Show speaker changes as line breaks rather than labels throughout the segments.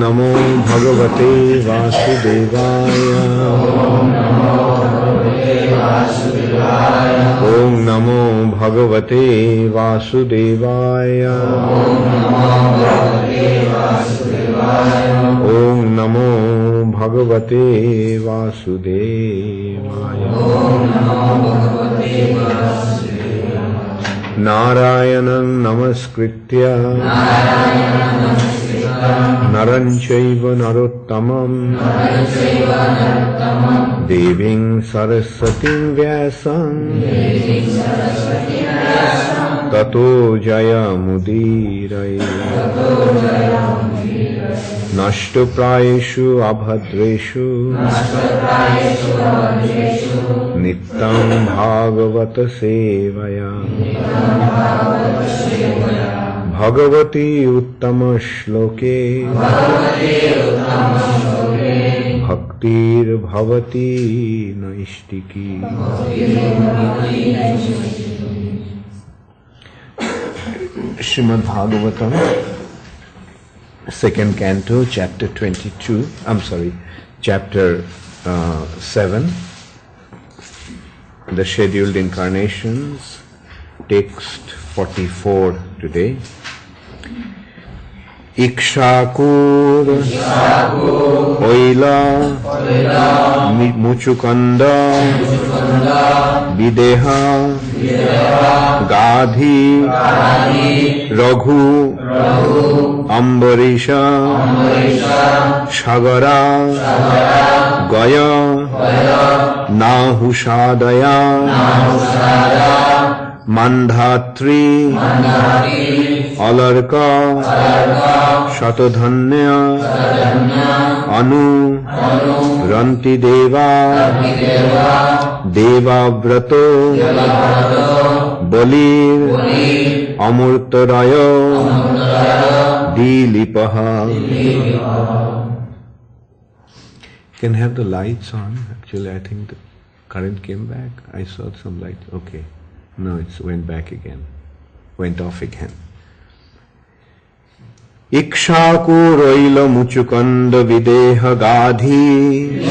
नमो भगवते वासुदेवाय। ओम नमो भगवते वासुदेवाय। ओम नमो भगवते वासुदेवाय। नारायणं नमस्कृत्य नरं चैव नरोत्तमं देवीं सरस्वतीं व्यासं ततो जयमुदीरये। नष्टप्रायेषु अभद्रेषु नित्यं भागवत सेवया भगवती उत्तम श्लोके भक्तिर्भवती नैष्टिकी। Srimad Bhagavatam, second canto, chapter 22. Chapter 7. The scheduled incarnations, text 44 today. Ikshakur, Oila, Muchukanda, Videha, Gadhi, Raghu, Ambarisha, Shagara, Gaya, Nahushadaya, Mandhatri, Alarka, Shatadhanya, Anu, Rantideva, Devavrato, Balir, Amurtaraya, Dilipaha. Can have the lights on. Actually, I think the current came back. I saw some light. Okay. No, it went back again. Went off again. Ikshakuroila muchukanda videha gadhi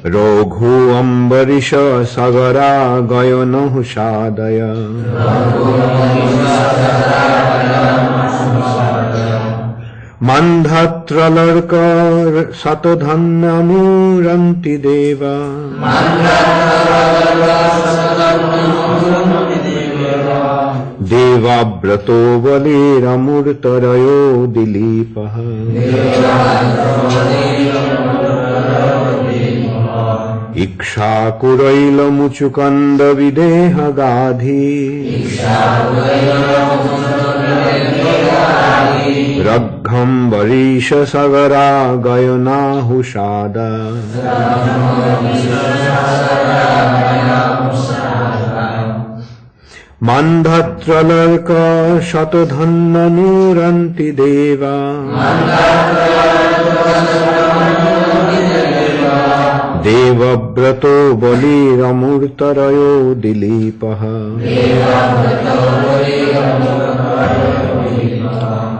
Roghu ambarisha sagara gayanahu shadaya Mandhatralarka satadhannamu ranti deva Devavrato valiramurtarayo dilipaha Ikshakuraila muchukanda videha gadhi Ragham varisha sagara gayanahu shada Mandhatralarka shatadhannanuranti deva Devavrato baliramurtarayo dilipaha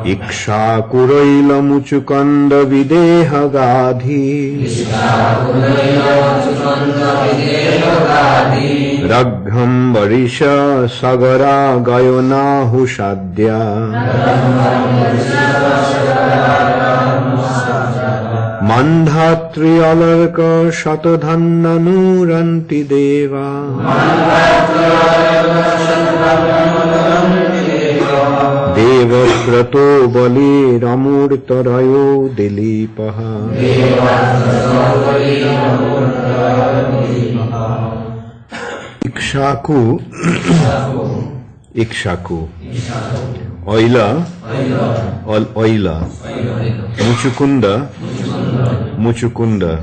Ikshakuraila muchukanda videha gadhi Ragham varisha sagara gayanahu shadya Mandhatri alarka shatadhannanuranti deva Devavrato baliramurtarayo dilipaha Ikshaku Oila Muchukunda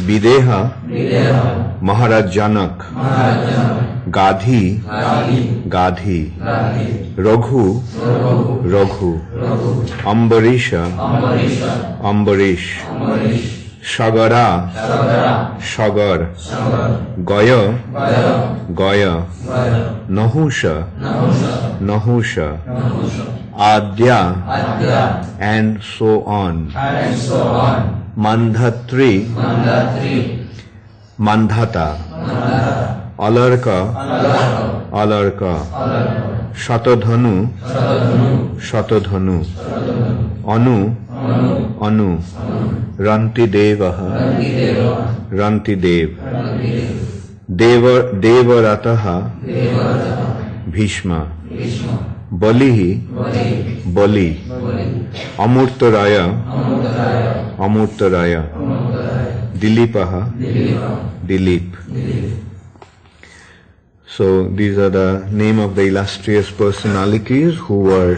Videha Maharaj Janak Gadhi Raghu Ambarish Shagara, Shagar, Gaya, Gaya, Nahusha, Nahusha, Adya, and so on. Mandhatri, Mandhata, Alarka, Alarka, Shatadhanu, Shatadhanu, Anu, Anu, Rantidevaha, Rantidev, Devarataha, Bhishma, Balihi, Bali, Amurtaraya, Amurtaraya, Dilipaha, Dilip. So these are the name of the illustrious personalities who were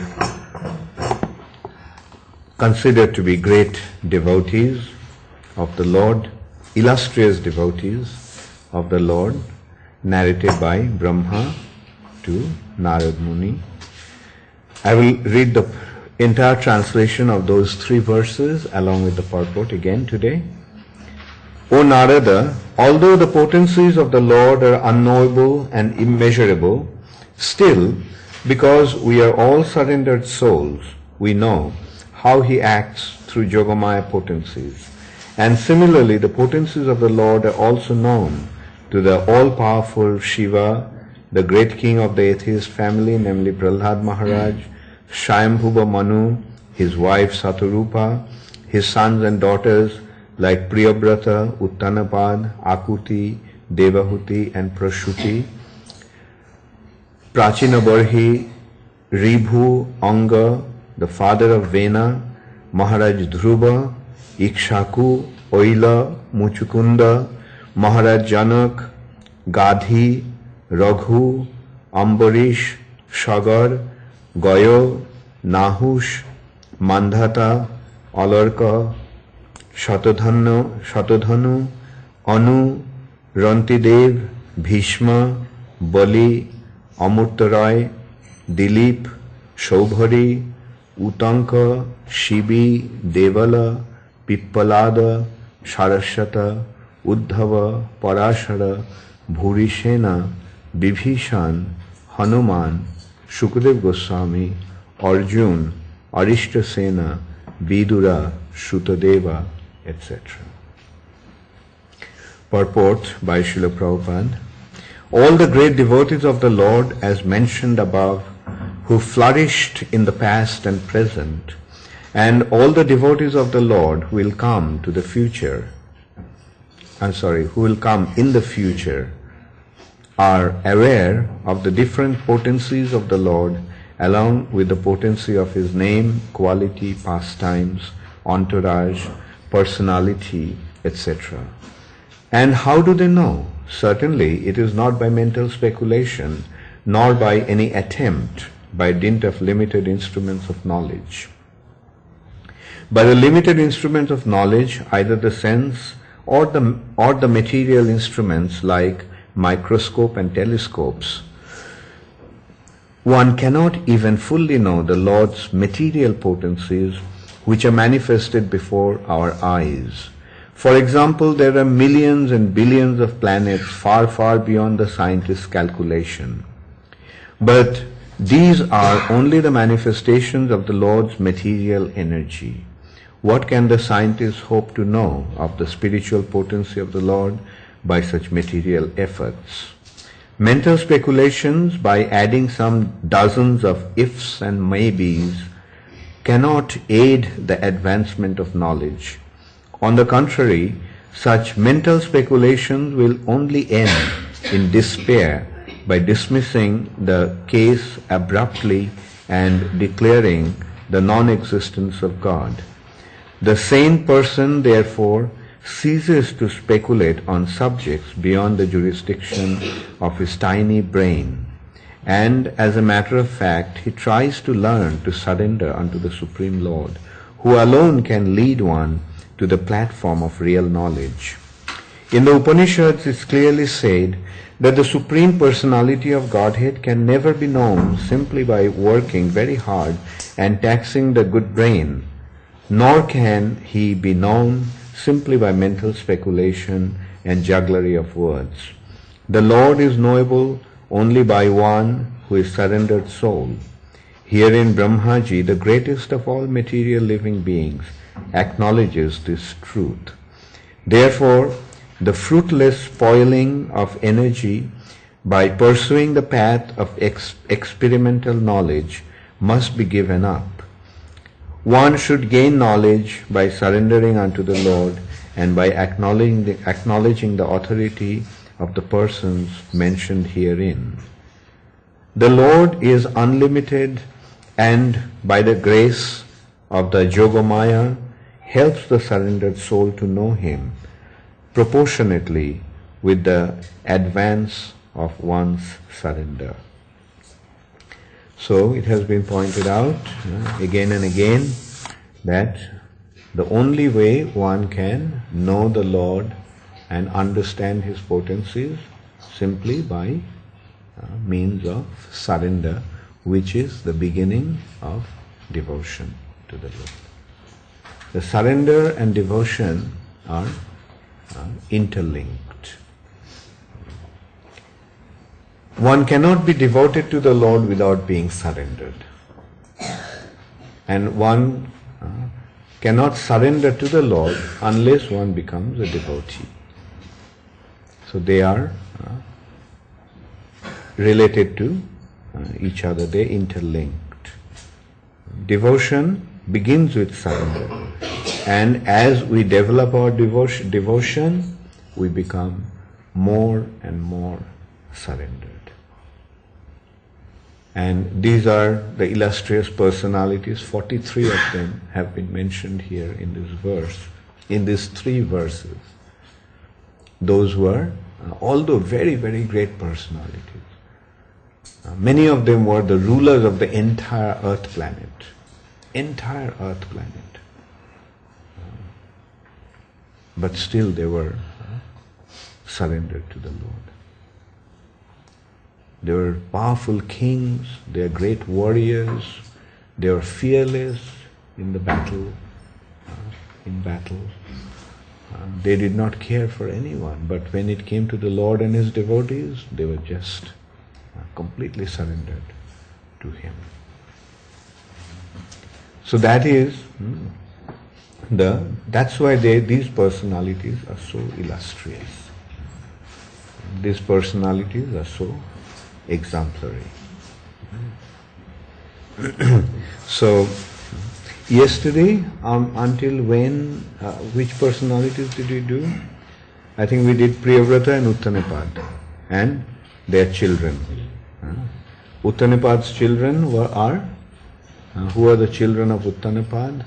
considered to be great devotees of the Lord, illustrious devotees of the Lord, narrated by Brahma to Narad Muni. I will read the entire translation of those 3 verses along with the purport again today. O Narada, although the potencies of the Lord are unknowable and immeasurable, still, because we are all surrendered souls, we know how he acts through Yogamaya potencies. And similarly, the potencies of the Lord are also known to the all-powerful Shiva, the great king of the atheist family, namely Prahlad Maharaj, Shayambhuva Manu, his wife Satarupa, his sons and daughters like Priyabrata, Uttanapad, Akuti, Devahuti and Prashuti, Prachinabarhi, Ribhu, Anga, the father of Vena, Maharaj Dhruva, Ikshaku, Oila, Muchukunda, Maharaj Janak, Gadhi, Raghu, Ambarish, Shagar, Gayo, Nahush, Mandhata, Alarka, Shatadhanu, Anu, Rantidev, Bhishma, Bali, Amurtarai, Dilip, Shobhari, Utanka, Shibi, Devala, Pippalada, Saraswata, Uddhava, Parashara, Bhurishena, Bibhishan, Hanuman, Shukadev Goswami, Arjun, Arishtasena, Vidura, Shrutadeva, etc. Purport by Srila Prabhupada. All the great devotees of the Lord, as mentioned above, who flourished in the past and present, and all the devotees of the Lord who will come to the future, who will come in the future, are aware of the different potencies of the Lord along with the potency of His name, quality, pastimes, entourage, personality, etc. And how do they know? Certainly it is not by mental speculation, nor by any attempt by dint of limited instruments of knowledge. By the limited instruments of knowledge, either the sense or the material instruments like microscope and telescopes, one cannot even fully know the Lord's material potencies which are manifested before our eyes. For example, there are millions and billions of planets far, far beyond the scientist's calculation. But these are only the manifestations of the Lord's material energy. What can the scientist hope to know of the spiritual potency of the Lord by such material efforts? Mental speculations, by adding some dozens of ifs and maybes, cannot aid the advancement of knowledge. On the contrary, such mental speculations will only end in despair by dismissing the case abruptly and declaring the non-existence of God. The sane person, therefore, ceases to speculate on subjects beyond the jurisdiction of his tiny brain, and as a matter of fact, he tries to learn to surrender unto the Supreme Lord, who alone can lead one to the platform of real knowledge. In the Upanishads, it is clearly said that the Supreme Personality of Godhead can never be known simply by working very hard and taxing the good brain, nor can He be known simply by mental speculation and jugglery of words. The Lord is knowable only by one who is surrendered soul. Herein Brahmaji, the greatest of all material living beings, acknowledges this truth. Therefore, the fruitless spoiling of energy by pursuing the path of experimental knowledge must be given up. One should gain knowledge by surrendering unto the Lord and by acknowledging the authority of the persons mentioned herein. The Lord is unlimited, and by the grace of the Yogamaya helps the surrendered soul to know Him proportionately with the advance of one's surrender. So it has been pointed out again and again that the only way one can know the Lord and understand His potencies simply by means of surrender, which is the beginning of devotion to the Lord. The surrender and devotion are interlinked. One cannot be devoted to the Lord without being surrendered. And one cannot surrender to the Lord unless one becomes a devotee. So they are related to each other, they are interlinked. Devotion begins with surrender. And as we develop our devotion, we become more and more surrendered. And these are the illustrious personalities. 43 of them have been mentioned here in this verse, in these 3 verses. Those who are, although very, very great personalities. Many of them were the rulers of the entire earth planet. Entire earth planet. But still they were surrendered to the Lord. They were powerful kings, they are great warriors, they were fearless in the battle, they did not care for anyone, but when it came to the Lord and His devotees, they were just completely surrendered to Him. So that is that's why these personalities are so illustrious. These personalities are so exemplary. So, yesterday, until when, which personalities did we do? I think we did Priyavrata and Uttanapad and their children. Uttanapad's children are, who are the children of Uttanapad?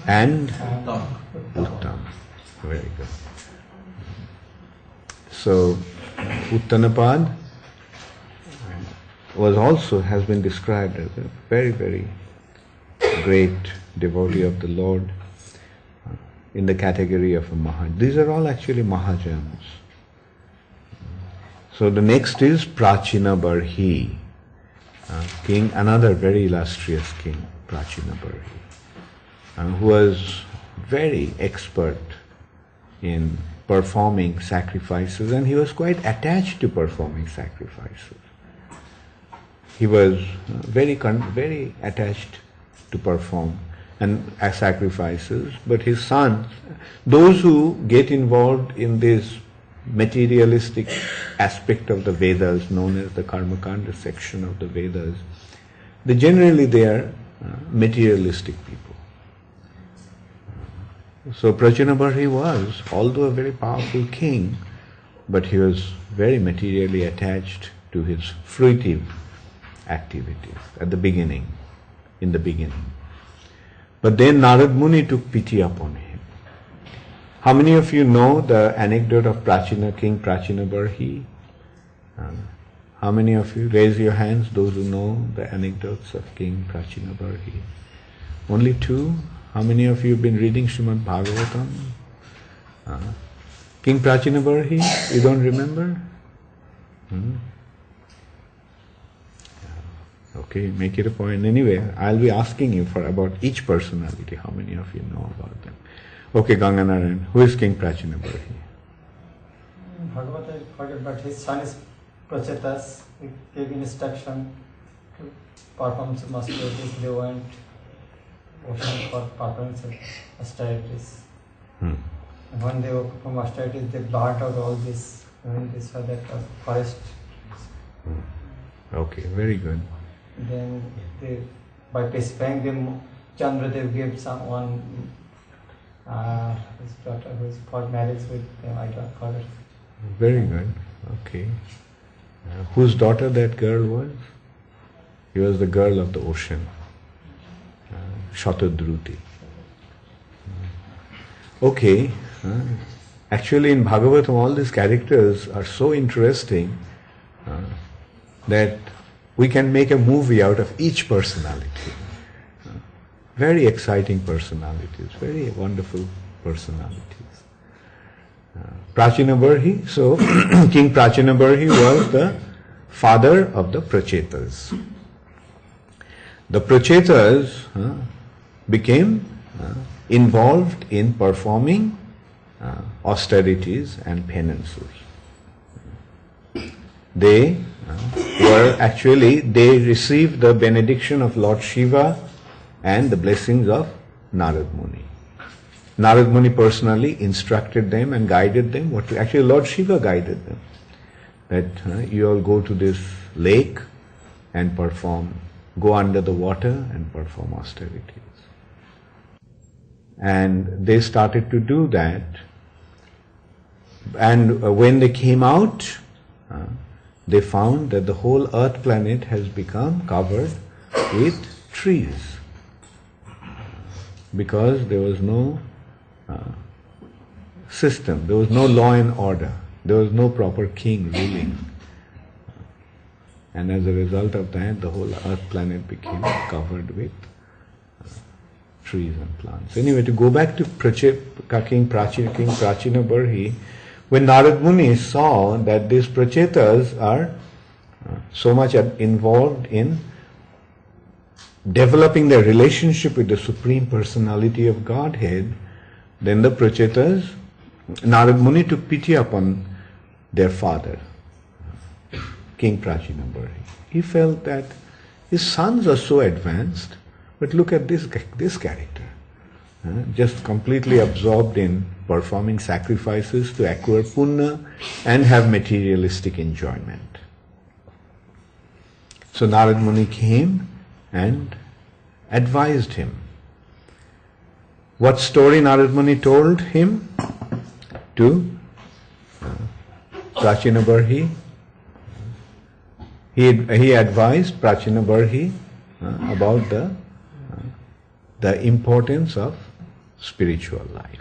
And Uttam. Very good. So, Uttanapad has been described as a very, very great devotee of the Lord in the category of a Mahajan. These are all actually Mahajans. So the next is Prachina Barhi, king, another very illustrious king, Prachina Barhi, who was very expert in performing sacrifices, and he was quite attached to performing sacrifices. He was very attached to perform sacrifices, but his sons, those who get involved in this materialistic aspect of the Vedas, known as the Karmakanda section of the Vedas, they are materialistic people. So Prachinabarhi was, although a very powerful king, but he was very materially attached to his fruitive activities in the beginning. But then Narad Muni took pity upon him. How many of you know the anecdote of King Prachinabarhi? How many of you? Raise your hands, those who know the anecdotes of King Prachinabarhi. Only 2? How many of you have been reading Srimad Bhagavatam? King Prachinabarhi, you don't remember? Okay, make it a point. Anyway, I'll be asking you for about each personality. How many of you know about them? Okay, Ganganarayan. Who is King Prachinabarhi?
Bhagavad I forget, but his son is Prachetas. He gave instruction to perform some austerities. They went ocean for performing some austerities. And when they were performing austerities, they burnt out all this. This or that forest.
Okay, very good.
Then they, by pacifying them, Chandradev gave someone his daughter who is for marriage with them. I don't forget.
Very good. Okay. Whose daughter that girl was? She was the girl of the ocean, Shatadruti. Okay. Actually, in Bhagavatam, all these characters are so interesting that we can make a movie out of each personality. Very exciting personalities, very wonderful personalities. Prachinabarhi, so King Prachinabarhi was the father of the Prachetas. The Prachetas became involved in performing austerities and penances. They they received the benediction of Lord Shiva and the blessings of Narad Muni. Narad Muni personally instructed them and guided them. Actually, Lord Shiva guided them. That you all go to this lake and go under the water and perform austerities. And they started to do that. And when they came out, they found that the whole earth planet has become covered with trees. Because there was no system, there was no law and order, there was no proper king ruling. And as a result of that, the whole earth planet became covered with trees and plants. Anyway, to go back to King Prachinabarhi, when Narad Muni saw that these Prachetas are so much involved in developing their relationship with the Supreme Personality of Godhead, then the Prachetas, Narad Muni took pity upon their father, King Prachinabarhi. He felt that his sons are so advanced, but look at this character, just completely absorbed in performing sacrifices to acquire punya and have materialistic enjoyment. So Narad Muni came and advised him. What story Narad Muni told him? To Prachinabarhi. He advised Prachinabarhi about the importance of spiritual life.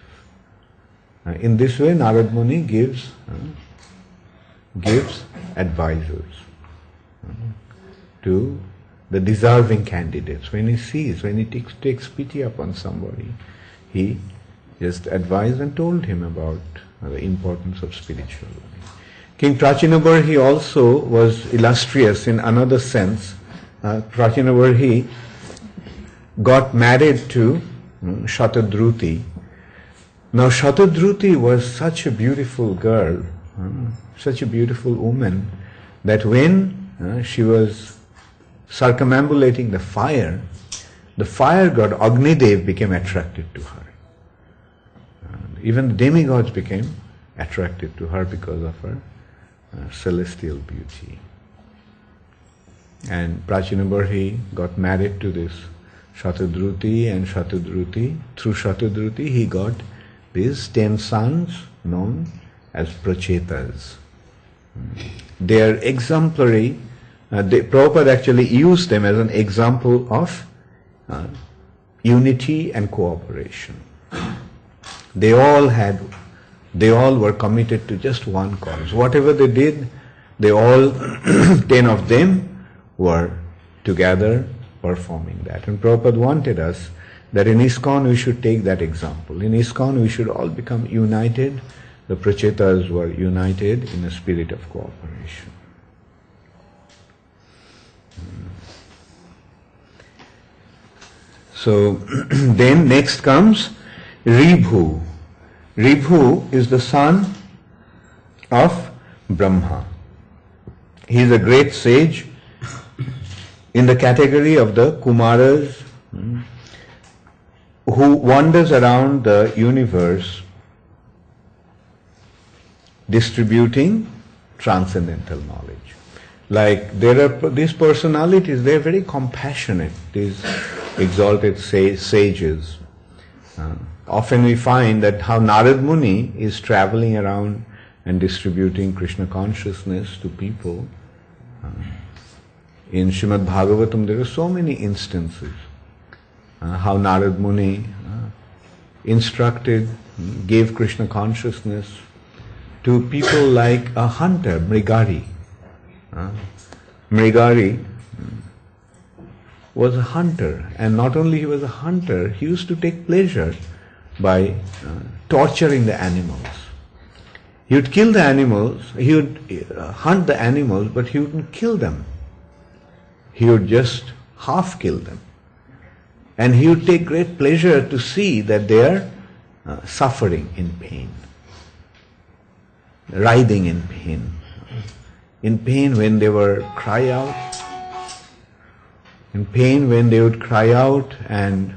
In this way, Narad Muni gives advisors to the deserving candidates. When he takes pity upon somebody, he just advised and told him about the importance of spiritual life. King Prachinabarhi also was illustrious in another sense. Prachinabarhi got married to Shatadruti. Now Shatadruti was such a beautiful girl, such a beautiful woman, that when she was circumambulating the fire god Agnidev became attracted to her. Even the demigods became attracted to her because of her celestial beauty. And Prachinabarhi got married to this Shatadruti, and through Shatadruti he got these 10 sons known as Prachetas. They are exemplary. Prabhupada actually used them as an example of unity and cooperation. They all were committed to just one cause. Whatever they did, they all, 10 of them were together performing that. And Prabhupada wanted us that in ISKCON we should take that example. In ISKCON we should all become united. The Prachetas were united in a spirit of cooperation. So then next comes Ribhu. Ribhu is the son of Brahma. He is a great sage in the category of the Kumaras who wanders around the universe distributing transcendental knowledge. Like there are these personalities, they are very compassionate, these exalted sages. Often we find that how Narad Muni is traveling around and distributing Krishna consciousness to people. In Srimad Bhagavatam there are so many instances how Narad Muni instructed, gave Krishna consciousness to people like a hunter, Mrigari. Mrigari was a hunter, and not only he was a hunter, he used to take pleasure by torturing the animals. He would kill the animals, he would hunt the animals, but he wouldn't kill them. He would just half kill them. And he would take great pleasure to see that they are suffering in pain, writhing in pain. In pain when they were cry out, in pain when they would cry out and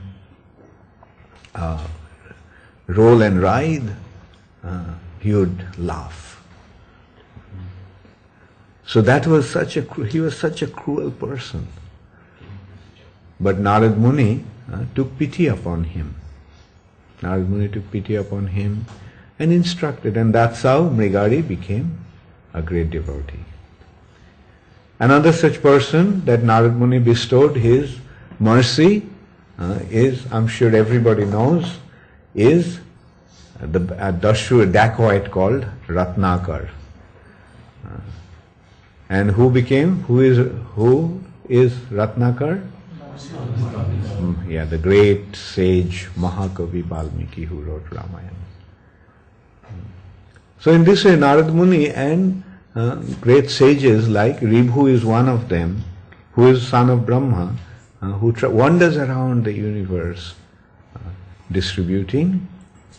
roll and writhe, he would laugh. So that was he was such a cruel person. But Narad Muni took pity upon him. Narad Muni took pity upon him and instructed, and that's how Mrigari became a great devotee. Another such person that Narad Muni bestowed his mercy is, I'm sure everybody knows, is the Dashu dacoit called Ratnakar. And who is Ratnakar? The great sage Mahakavi Valmiki who wrote Ramayana. So in this way, Narad Muni and great sages like Ribhu is one of them, who is son of Brahma, who wanders around the universe distributing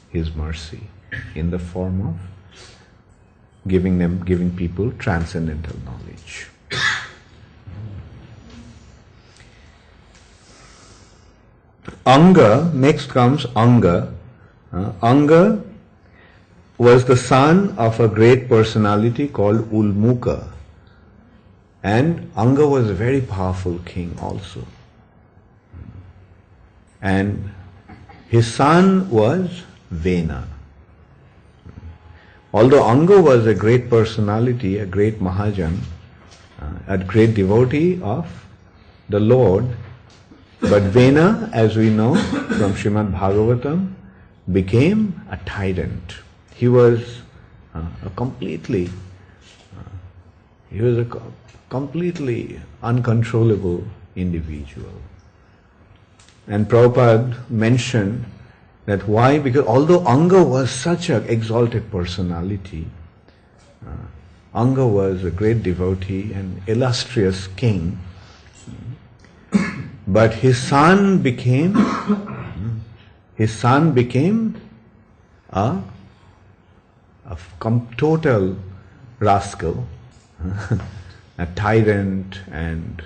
his mercy in the form of giving people transcendental knowledge. Anga, next comes Anga. Anga was the son of a great personality called Ulmuka. And Anga was a very powerful king also. And his son was Vena. Although Anga was a great personality, a great Mahajan, a great devotee of the Lord, but Vena, as we know from Srimad Bhagavatam, became a tyrant. He was a completely uncontrollable individual. And Prabhupada mentioned that why? Because although Anga was such an exalted personality, Anga was a great devotee and illustrious king, but his son became a total rascal, a tyrant and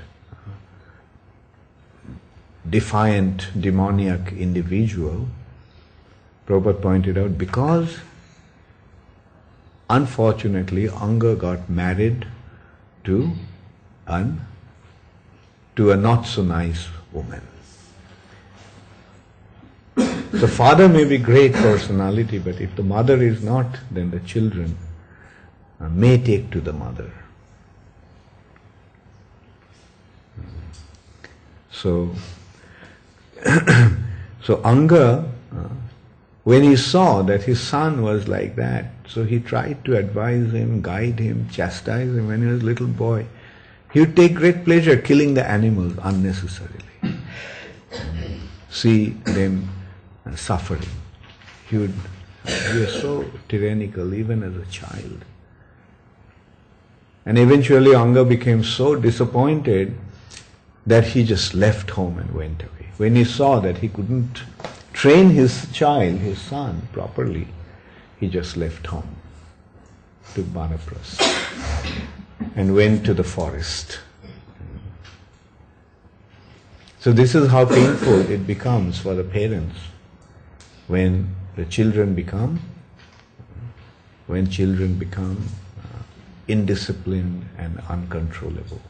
defiant, demoniac individual. Prabhupada pointed out because unfortunately Anga got married to a not so nice woman. The father may be great personality, but if the mother is not, then the children may take to the mother. So Anga, when he saw that his son was like that, so he tried to advise him, guide him, chastise him when he was a little boy. He would take great pleasure killing the animals unnecessarily. See them suffering. He was so tyrannical even as a child. And eventually Anga became so disappointed that he just left home and went away. when he saw that he couldn't train his child, his son, properly, he just left home, took Banapras, and went to the forest. So this is how painful it becomes for the parents when the children become indisciplined and uncontrollable.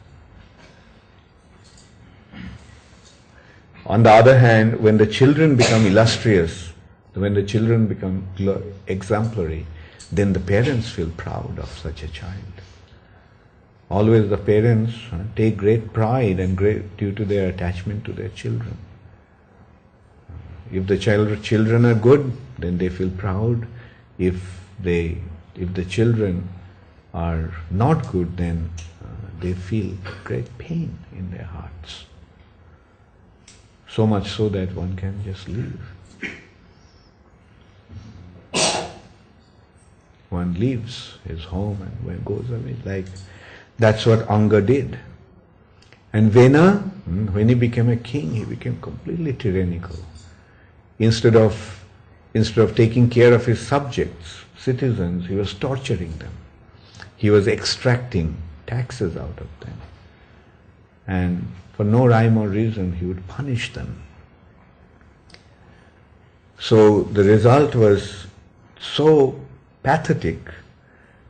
On the other hand, when the children become illustrious, when the children become exemplary, then the parents feel proud of such a child. Always the parents take great pride and due to their attachment to their children. If the children are good, then they feel proud. If the children are not good, then they feel great pain in their hearts. So much so that one can just leave. One leaves his home and one goes away. Like that's what Anga did. And Vena, when he became a king, he became completely tyrannical. Instead of taking care of his subjects, citizens, he was torturing them. He was extracting taxes out of them. And for no rhyme or reason, he would punish them. So the result was so pathetic.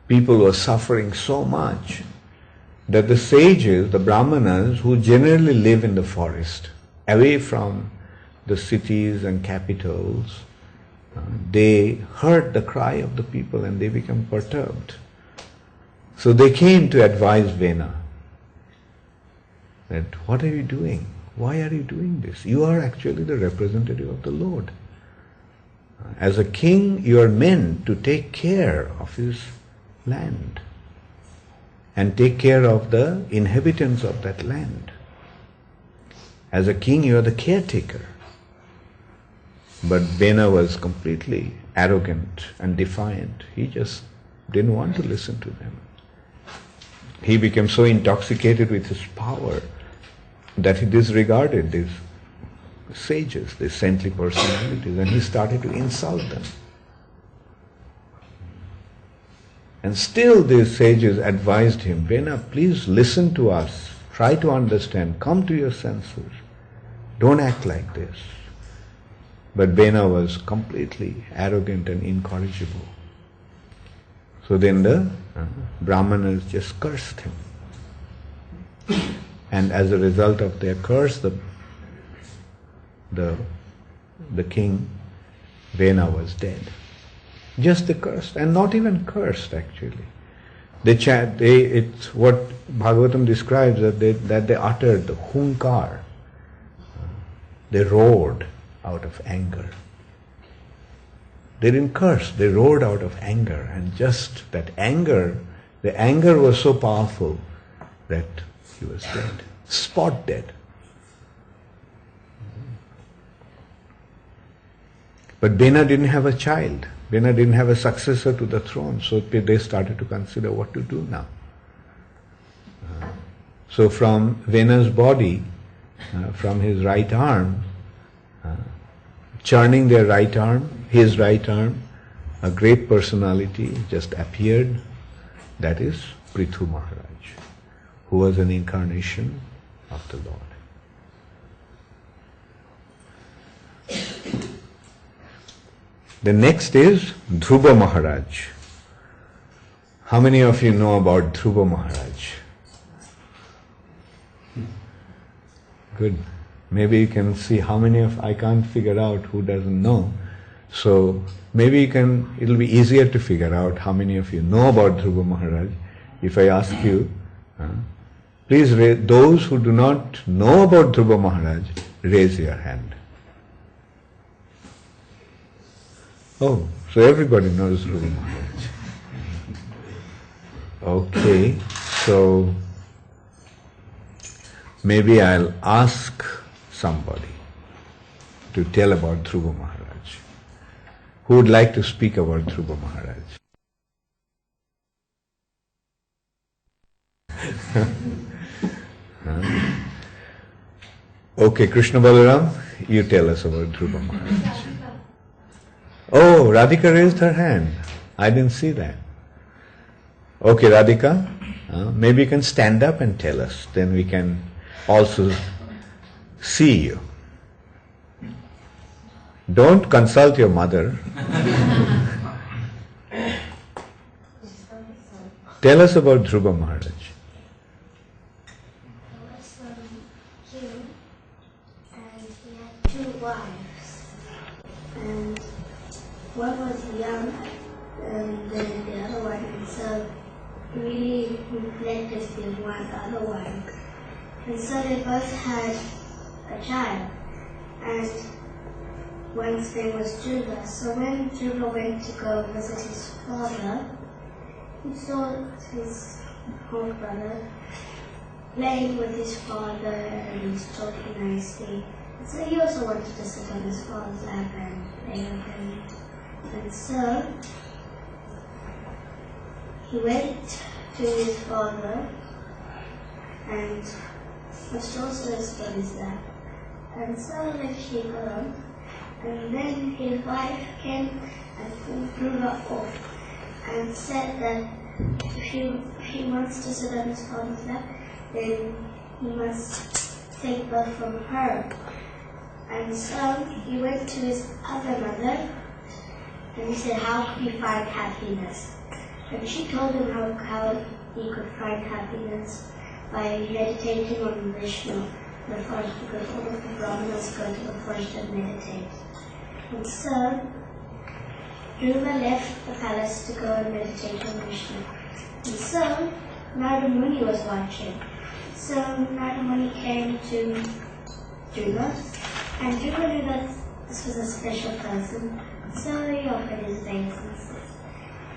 People were suffering so much that the sages, the brahmanas, who generally live in the forest, away from the cities and capitals, they heard the cry of the people and they became perturbed. So they came to advise Vena that, what are you doing? Why are you doing this? You are actually the representative of the Lord. As a king, you are meant to take care of his land and take care of the inhabitants of that land. As a king, you are the caretaker. But Vena was completely arrogant and defiant. He just didn't want to listen to them. He became so intoxicated with his power that he disregarded these sages, these saintly personalities, and he started to insult them. And still these sages advised him, Vena, please listen to us, try to understand, come to your senses, don't act like this. But Vena was completely arrogant and incorrigible. So then the Brahmanas just cursed him. And as a result of their curse, the king, Vena, was dead. Just the curse, and not even cursed actually. It's what Bhagavatam describes, that they uttered the hunkar. They roared out of anger. They didn't curse, they roared out of anger, and just that anger, the anger was so powerful that he was dead, spot dead. But Vena didn't have a child. Vena didn't have a successor to the throne, so they started to consider what to do now. So from Vena's body, from his right arm, churning their right arm, his right arm, a great personality just appeared. That is Prithu Maharaj, who was an incarnation of the Lord. The next is Dhruva Maharaj. How many of you know about Dhruva Maharaj? Good. Maybe you can see how many I can't figure out who doesn't know. So maybe it'll be easier to figure out how many of you know about Dhruva Maharaj. If I ask you, please raise, those who do not know about Dhruva Maharaj, raise your hand. Oh, so everybody knows Dhruva Maharaj. Okay, so maybe I'll ask somebody to tell about Dhruva Maharaj. Who would like to speak about Dhruva Maharaj? Okay, Krishna Balaram, you tell us about Dhruva Maharaj. Oh, Radhika raised her hand. I didn't see that. Okay, Radhika, maybe you can stand up and tell us. Then we can also see you. Don't consult your mother. Tell us about Dhruva Maharaj.
And one was young, and then the other one, and so really neglected the other one. And so they both had a child, and one's name was Dhruva. So when Dhruva went to go visit his father, he saw his half brother playing with his father and talking nicely. So he also wanted to sit on his father's lap and play with him. And so he went to his father and was also on his lap. And so he got on. And then his wife came and pulled Dhruva off and said that if he wants to sit on his father's lap, then he must take birth from her. And so he went to his other mother and he said, how could he find happiness? And she told him how he could find happiness by meditating on Vishnu, the forest, because all of the Brahmanas go to the forest and meditate. And so Dhruva left the palace to go and meditate on Vishnu. And so Narada Muni was watching. So Narada Muni came to Dhruva, and Dhruva knew that this was a special person, so he offered his obeisances.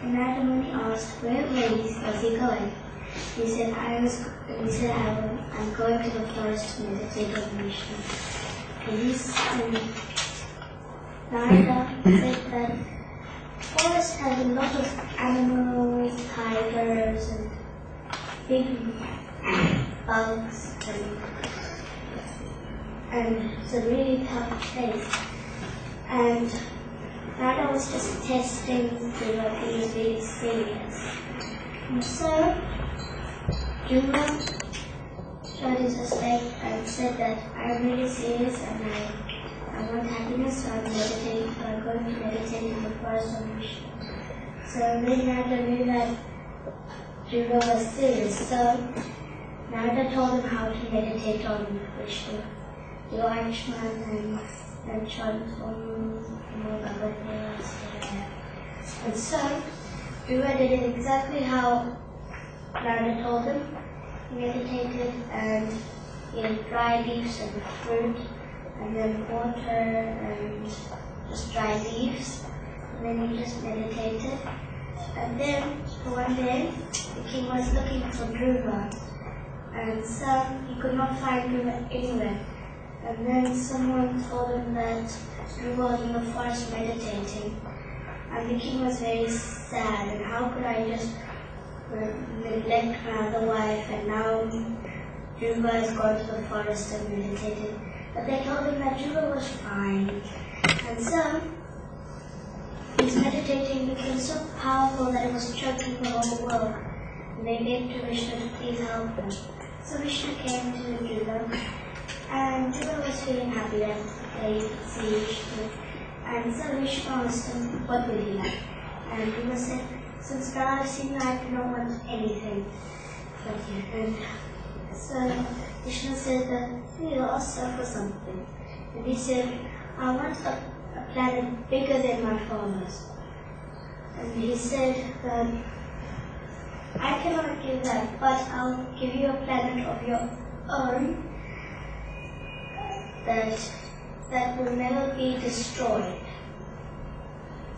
And Narada Muni asked, where was he going? He said, I'm going to the forest to meditate on Vishnu. And Narada said that the forest has a lot of animals, tigers, and big bugs, and it's a really tough place. And Narada was just testing Dhruva, he was really serious. And so Dhruva showed his respect and said that I'm really serious and I want happiness, so I'm going to meditate in the forest of Vishnu. So then Narada knew that Dhruva was serious, so Narada told him how to meditate on Vishnu. The Ayushman and chant Om Namo Bhagavate Vasudevaya. And so Dhruva did it exactly how Narada told him. He meditated and he ate dry leaves and fruit, and then water and just dry leaves. And then he just meditated. And then one day the king was looking for Dhruva, and so he could not find Dhruva anywhere. And then someone told him that Dhruva was in the forest meditating. And the king was very sad, and how could I just neglect my other wife, and now Dhruva has gone to the forest and meditated. But they told him that Dhruva was fine. And so his meditating became so powerful that it was choking the whole world. And they begged to Vishnu to please help them. So Vishnu came to Dhruva, and Dhruva was feeling happy that they could see Vishnu. And so Vishnu asked him, what would he like? And Dhruva said, since now I've seen you, I do not want anything but you. And so Vishnu said that you also for something. And he said, I want a planet bigger than my father's. And he said that I cannot give that, but I'll give you a planet of your own that will never be destroyed.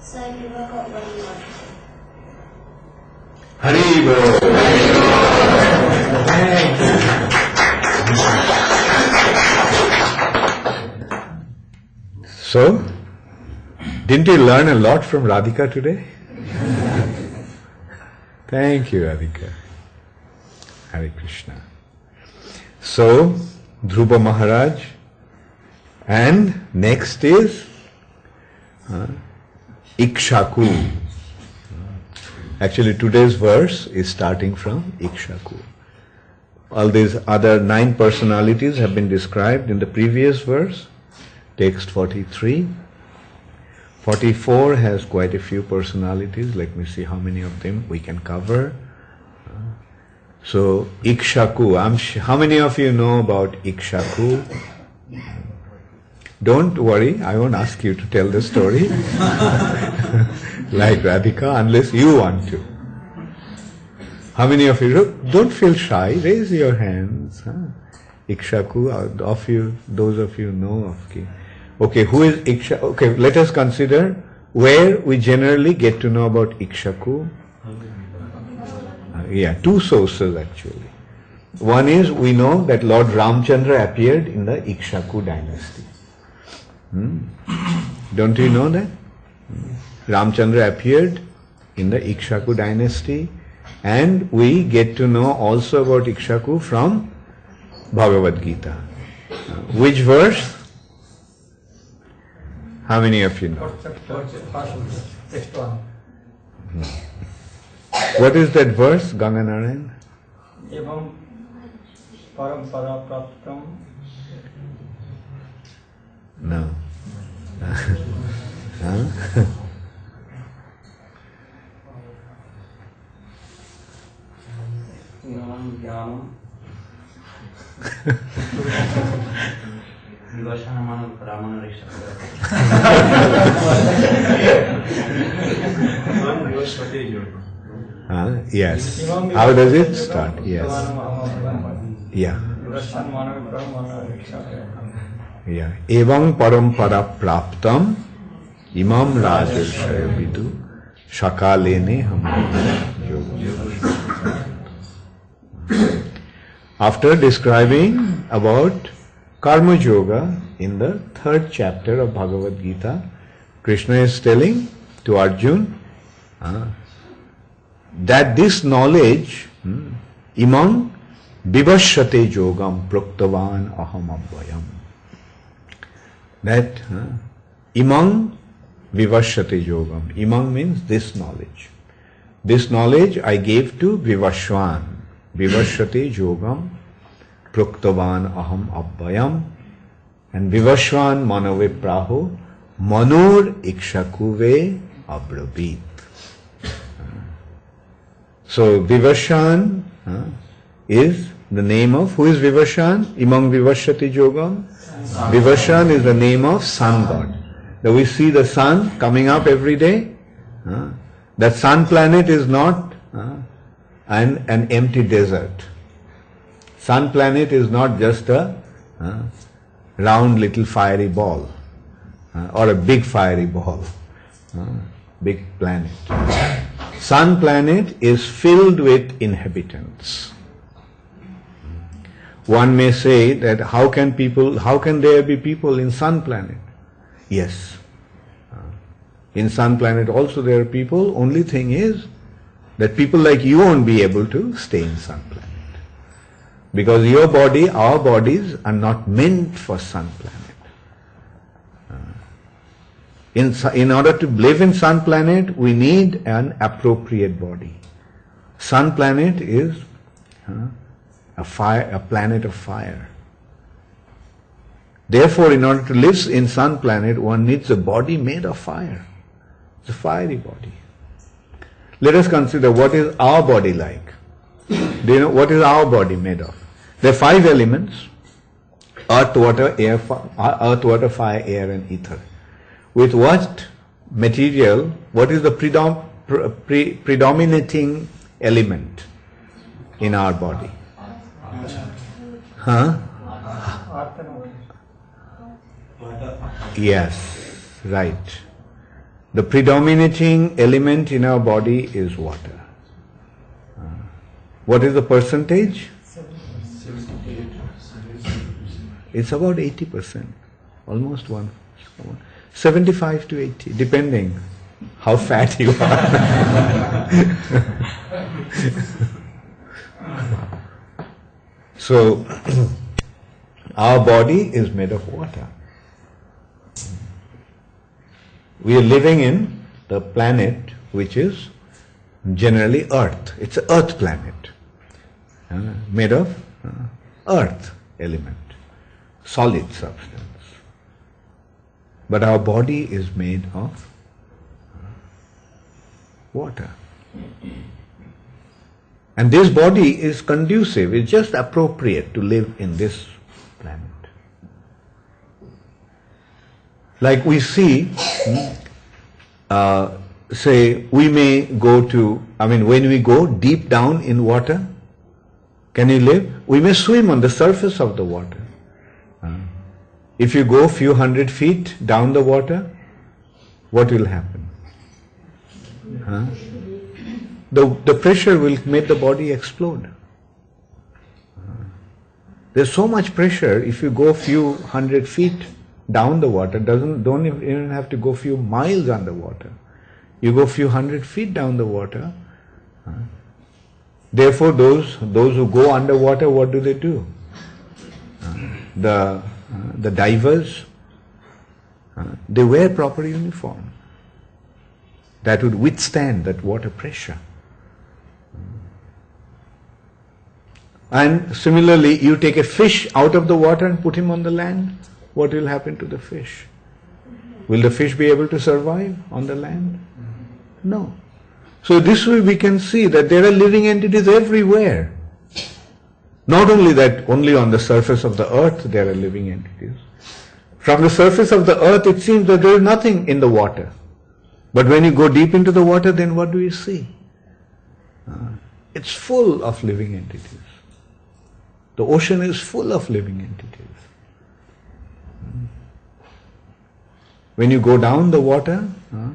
So Dhruva got what he wanted.
Hari Bol. So, didn't you learn a lot from Radhika today? Thank you, Radhika. Hare Krishna. So, Dhruva Maharaj And next is Ikshaku. Actually, today's verse is starting from Ikshaku. All these other 9 personalities have been described in the previous verse, text 43. 44 has quite a few personalities. Let me see how many of them we can cover. So, Ikshaku. How many of you know about Ikshaku? Don't worry, I won't ask you to tell the story like Radhika, unless you want to. How many of you, don't feel shy, raise your hands. Ikshaku, of you, those of you know of. Okay, who is Ikshaku? Okay, let us consider where we generally get to know about Ikshaku. 2 sources actually. One is, we know that Lord Ramchandra appeared in the Ikshaku dynasty. Don't you know that? Ramchandra appeared in the Ikshaku dynasty, and we get to know also about Ikshaku from Bhagavad Gita. Which verse? How many of you know?
Text 1.
What is that verse, Ganganarayan?
Evam parampara praptam.
No. Yes. How does it start? Yes. Yeah. Yeah. Evam parampara praptam imam rajashaya vidu shakalene hamam yoga. After describing about karma yoga in the 3rd chapter of Bhagavad Gita, Krishna is telling to Arjuna that this knowledge, imam vivashyate yogam proktavan aham abhayam. That imam vivashyate yogam. Imam means this knowledge. This knowledge I gave to Vivashwan. Vivashyate yogam proktavan aham abhayam. And Vivashwan manave praho manor ikshakuve abrabit. So Vivashwan is the name of, who is Vivashwan? Imam vivashyate yogam. Vivashwan is the name of sun god. Now we see the sun coming up every day. That sun planet is not an empty desert. Sun planet is not just a round little fiery ball or a big fiery ball, big planet. Sun planet is filled with inhabitants. One may say that how can there be people in sun planet? Yes. In sun planet also there are people. Only thing is that people like you won't be able to stay in sun planet. Because your body, our bodies are not meant for sun planet. In order to live in sun planet, we need an appropriate body. Sun planet is a planet of fire. Therefore, in order to live in sun planet, one needs a body made of fire. It's a fiery body. Let us consider what is our body like. Do you know what is our body made of? There are 5 elements: earth, water, fire, air, and ether. With what material? What is the predominating element in our body? Yes, right. The predominating element in our body is water. What is the percentage? It's about 80%, almost 75 to 80, depending how fat you are. So, our body is made of water. We are living in the planet which is generally Earth. It's an Earth planet, made of Earth element, solid substance. But our body is made of water. And this body is conducive, it's just appropriate to live in this planet. Like we see, say we may go to, when we go deep down in water, can you live? We may swim on the surface of the water. If you go a few 100 feet down the water, what will happen? The pressure will make the body explode. There's so much pressure. If you go a few 100 feet down the water, don't even have to go a few miles underwater. You go a few 100 feet down the water. Therefore, those who go underwater, what do? The divers, they wear proper uniform that would withstand that water pressure. And similarly, you take a fish out of the water and put him on the land, what will happen to the fish? Will the fish be able to survive on the land? No. So this way we can see that there are living entities everywhere. Not only that, only on the surface of the earth there are living entities. From the surface of the earth it seems that there is nothing in the water. But when you go deep into the water, then what do you see? It's full of living entities. The ocean is full of living entities. When you go down the water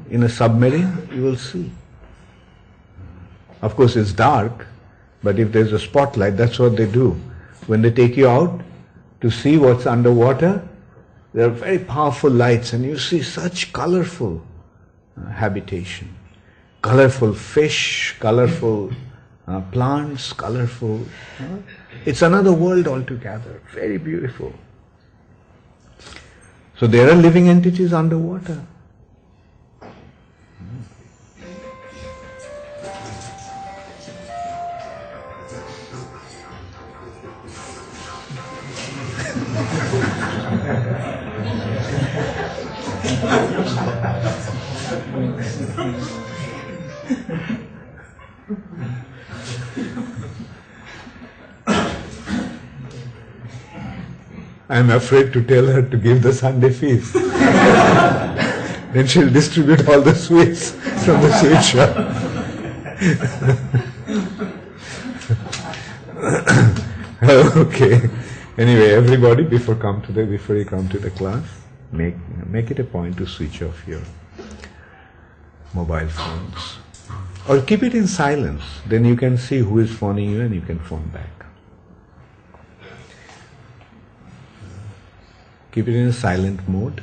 in a submarine, you will see. Of course it's dark, but if there's a spotlight, that's what they do. When they take you out to see what's underwater, there are very powerful lights and you see such colorful habitation. Colorful fish, colorful plants, colorful. It's another world altogether. Very beautiful. So there are living entities underwater. I'm afraid to tell her to give the Sunday feast. Then she'll distribute all the sweets from the sweet shop. Okay. Anyway, everybody, before you come to the class, make it a point to switch off your mobile phones. Or keep it in silence. Then you can see who is phoning you and you can phone back. Keep it in a silent mode.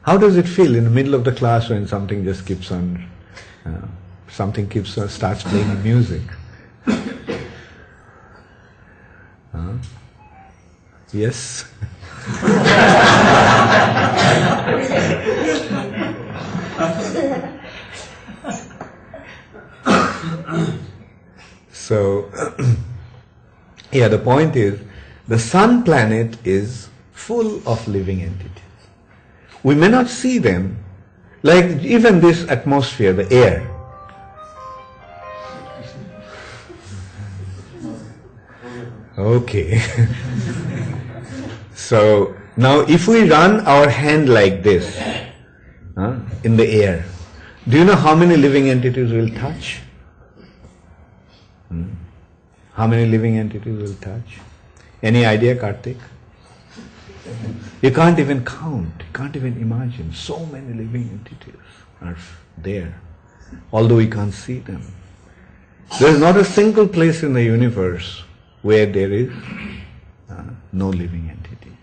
How does it feel in the middle of the class when something just keeps on, starts playing music? Yes? So, the point is, the sun planet is full of living entities. We may not see them, like even this atmosphere, the air. Okay. So, now if we run our hand like this, in the air, do you know how many living entities will touch? How many living entities will touch? Any idea, Karthik? You can't even count, you can't even imagine. So many living entities are there, although we can't see them. There is not a single place in the universe where there is no living entity.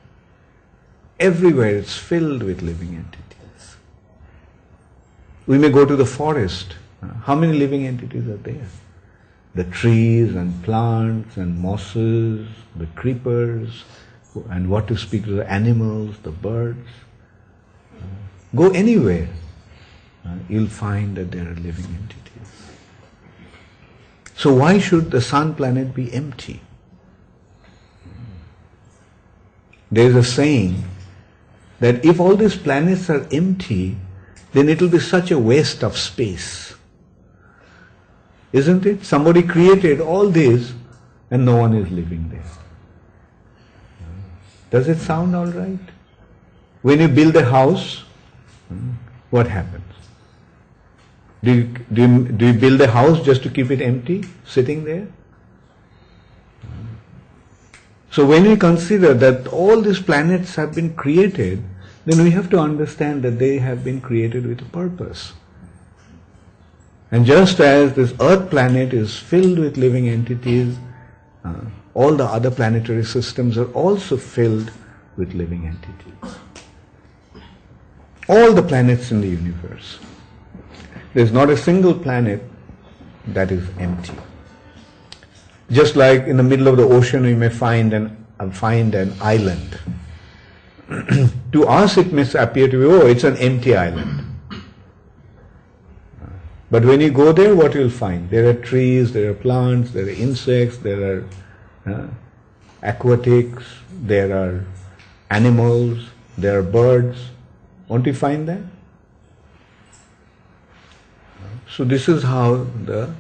Everywhere it's filled with living entities. We may go to the forest. How many living entities are there? The trees and plants and mosses, the creepers, And what to speak to the animals, the birds. Go anywhere, you'll find that there are living entities. So why should the sun planet be empty? There is a saying that if all these planets are empty, then it will be such a waste of space. Isn't it? Somebody created all this and no one is living there. Does it sound all right? When you build a house, what happens? Do you build a house just to keep it empty, sitting there? So when we consider that all these planets have been created, then we have to understand that they have been created with a purpose. And just as this Earth planet is filled with living entities, all the other planetary systems are also filled with living entities. All the planets in the universe. There is not a single planet that is empty. Just like in the middle of the ocean we may find an island. To us it may appear to be, oh, it's an empty island. But when you go there, what you'll find? There are trees, there are plants, there are insects, there are aquatics, there are animals, there are birds. Won't you find that? So this is how the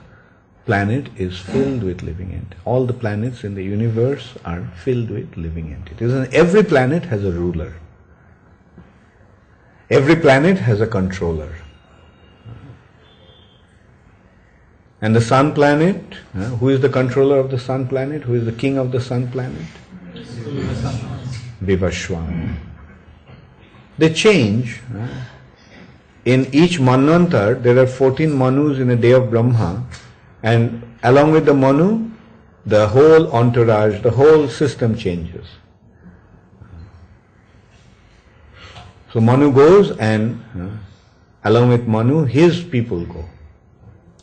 planet is filled with living entities. All the planets in the universe are filled with living entities. And every planet has a ruler. Every planet has a controller. And the sun planet, who is the controller of the sun planet? Who is the king of the sun planet? Vivaswan. They change. In each Manvantar, there are 14 Manus in a day of Brahma, and along with the Manu, the whole entourage, the whole system changes. So Manu goes, and along with Manu, his people go.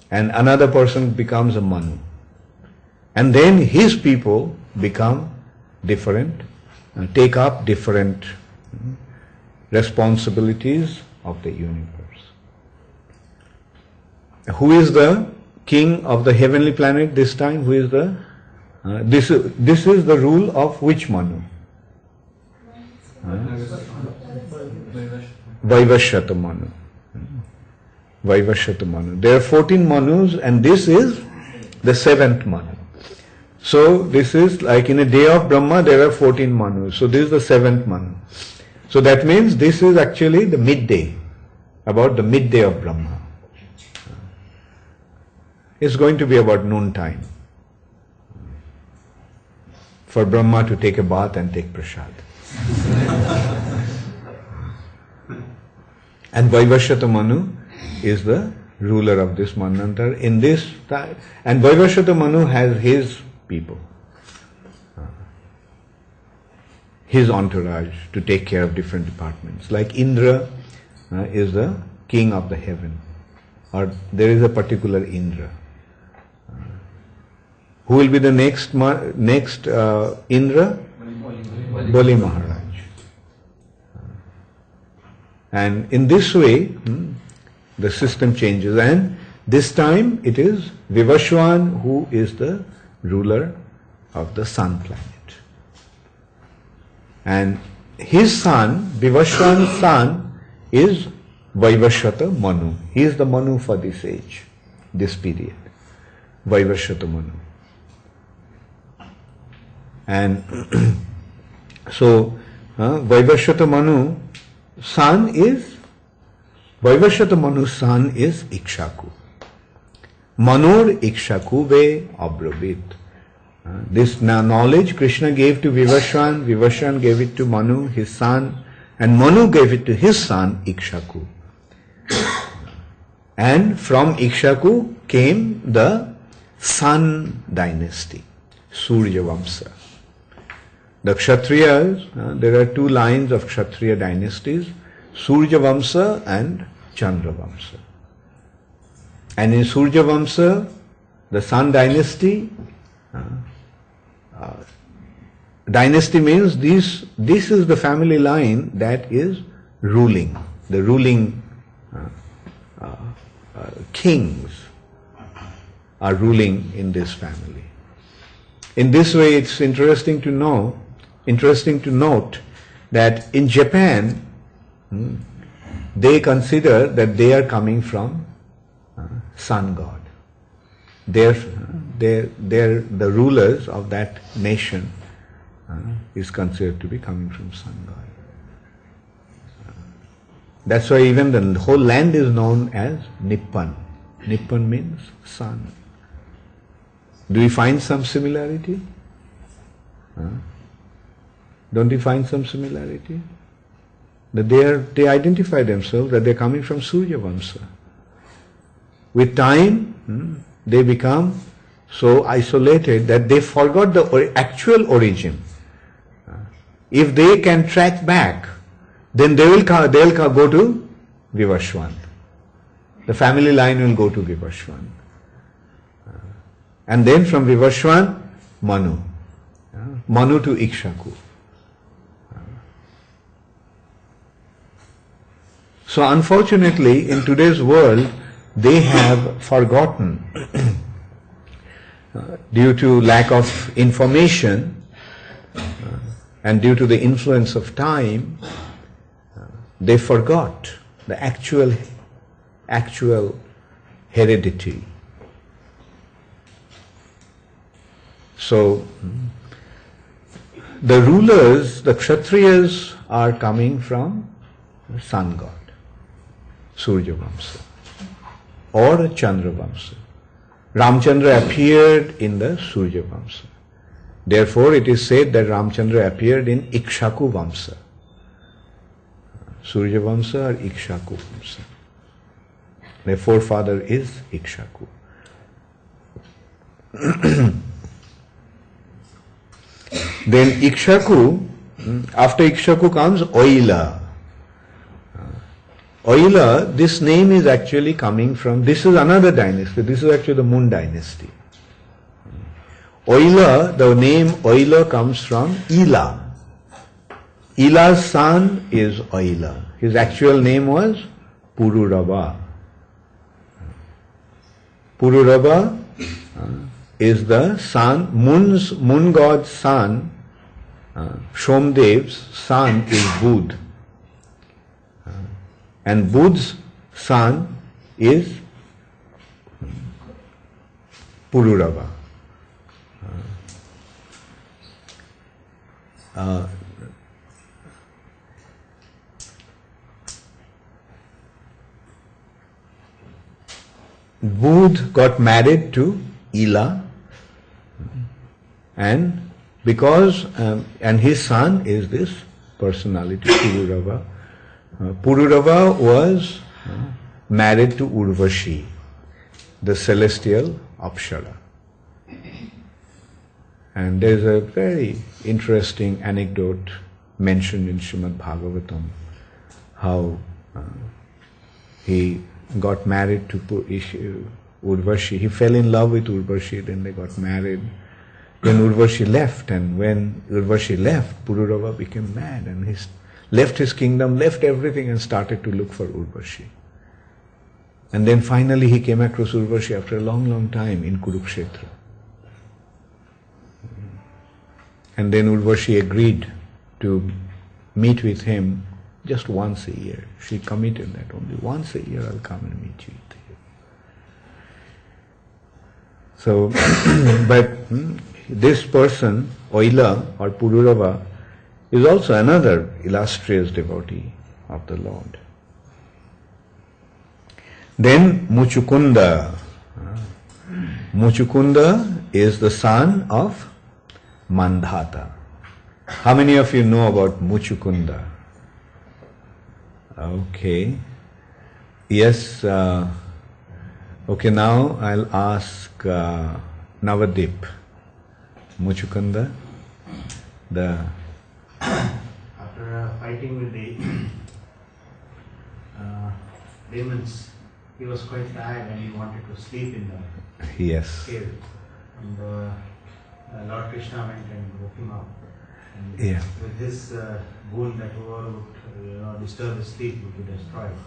And another person becomes a Manu. And then his people become different, take up different responsibilities of the universe. Who is the king of the heavenly planet this time? Who is the this is the rule of which Manu? Vaivashyata Manu. Vaivashyata Manu. There are 14 Manus, and this is the 7th Manu. So this is like in a day of Brahma there are 14 Manus. So this is the 7th Manu. So that means this is actually the midday, about the midday of Brahma. It's going to be about noon time for Brahma to take a bath and take prasad. And Vaivashyata Manu is the ruler of this Manvantar in this time. And Vaivashyata Manu has his people, his entourage to take care of different departments. Like Indra is the king of the heaven, or there is a particular Indra. Who will be the next Indra? Bali Maharaj. And in this way, the system changes, and this time it is Vivaswan who is the ruler of the sun planet. And his son, Vivaswan's son, is Vaivashyata Manu. He is the Manu for this age, this period. Vaivashyata Manu. And so Vaivashyata Manu son is Vaivashyata Manu's son is Ikshaku. Manur Ikshaku ve Abrabit. This knowledge Krishna gave to Vivaswan, Vivaswan gave it to Manu, his son, and Manu gave it to his son Ikshaku. And from Ikshaku came the Sun dynasty, Surya Vamsa. The Kshatriyas, there are two lines of Kshatriya dynasties, Surya Vamsa and Chandra Vamsa. And in Surya Vamsa, the Sun dynasty, Dynasty means this is the family line that is ruling. The ruling kings are ruling in this family. In this way, it's interesting to note that in Japan, they consider that they are coming from sun god. They're the rulers of that nation is considered to be coming from sun god. That's why even the whole land is known as Nippon. Nippon means sun. Do you find some similarity? Don't you find some similarity? That they identify themselves that they're coming from Surya Vamsa. With time, they become so isolated that they forgot the actual origin. If they can track back, then they'll go to Vivaswan. The family line will go to Vivaswan. And then from Vivaswan, Manu. Manu to Ikshaku. So unfortunately, in today's world, they have forgotten due to lack of information and due to the influence of time, they forgot the actual heredity. So the rulers, the Kshatriyas, are coming from the sun god, Surya Vamsa or Chandra Vamsa. Ramchandra appeared in the Surya Vamsa. Therefore, it is said that Ramchandra appeared in Ikshaku Vamsa. Surya Vamsa or Ikshaku Vamsa. Their forefather is Ikshaku. Then Ikshaku, after Ikshaku comes Oila. Oila, this name is actually coming from, this is another dynasty, this is actually the Moon dynasty. Oila, the name Oila comes from Ila. Ila's son is Oila. His actual name was Pururava. Pururava is the son, moon god's son, Shomdev's son is Budh. And Budh's son is Pururava. Budh got married to Ila, and because and his son is this personality Pururava. Pururava was married to Urvashi, the celestial Apsara. And there's a very interesting anecdote mentioned in Srimad Bhagavatam, how he got married to Urvashi. He fell in love with Urvashi, then they got married. Then Urvashi left, and when Urvashi left, Pururava became mad and he left his kingdom, left everything and started to look for Urvashi. And then finally he came across Urvashi after a long, long time in Kurukshetra. And then Urvashi agreed to meet with him just once a year. She committed that only once a year I'll come and meet you. So, but this person, Oila or Pururava, is also another illustrious devotee of the Lord. Then Muchukunda. Muchukunda is the son of Mandhata. How many of you know about Muchukunda? Okay. Yes. Okay, now I'll ask Navadip. Muchukunda,
after fighting with the demons, he was quite tired and he wanted to sleep in the
yes.
cave. And Lord Krishna went and woke him up. And
Yeah.
with this boon, that whoever would disturb his sleep would be destroyed.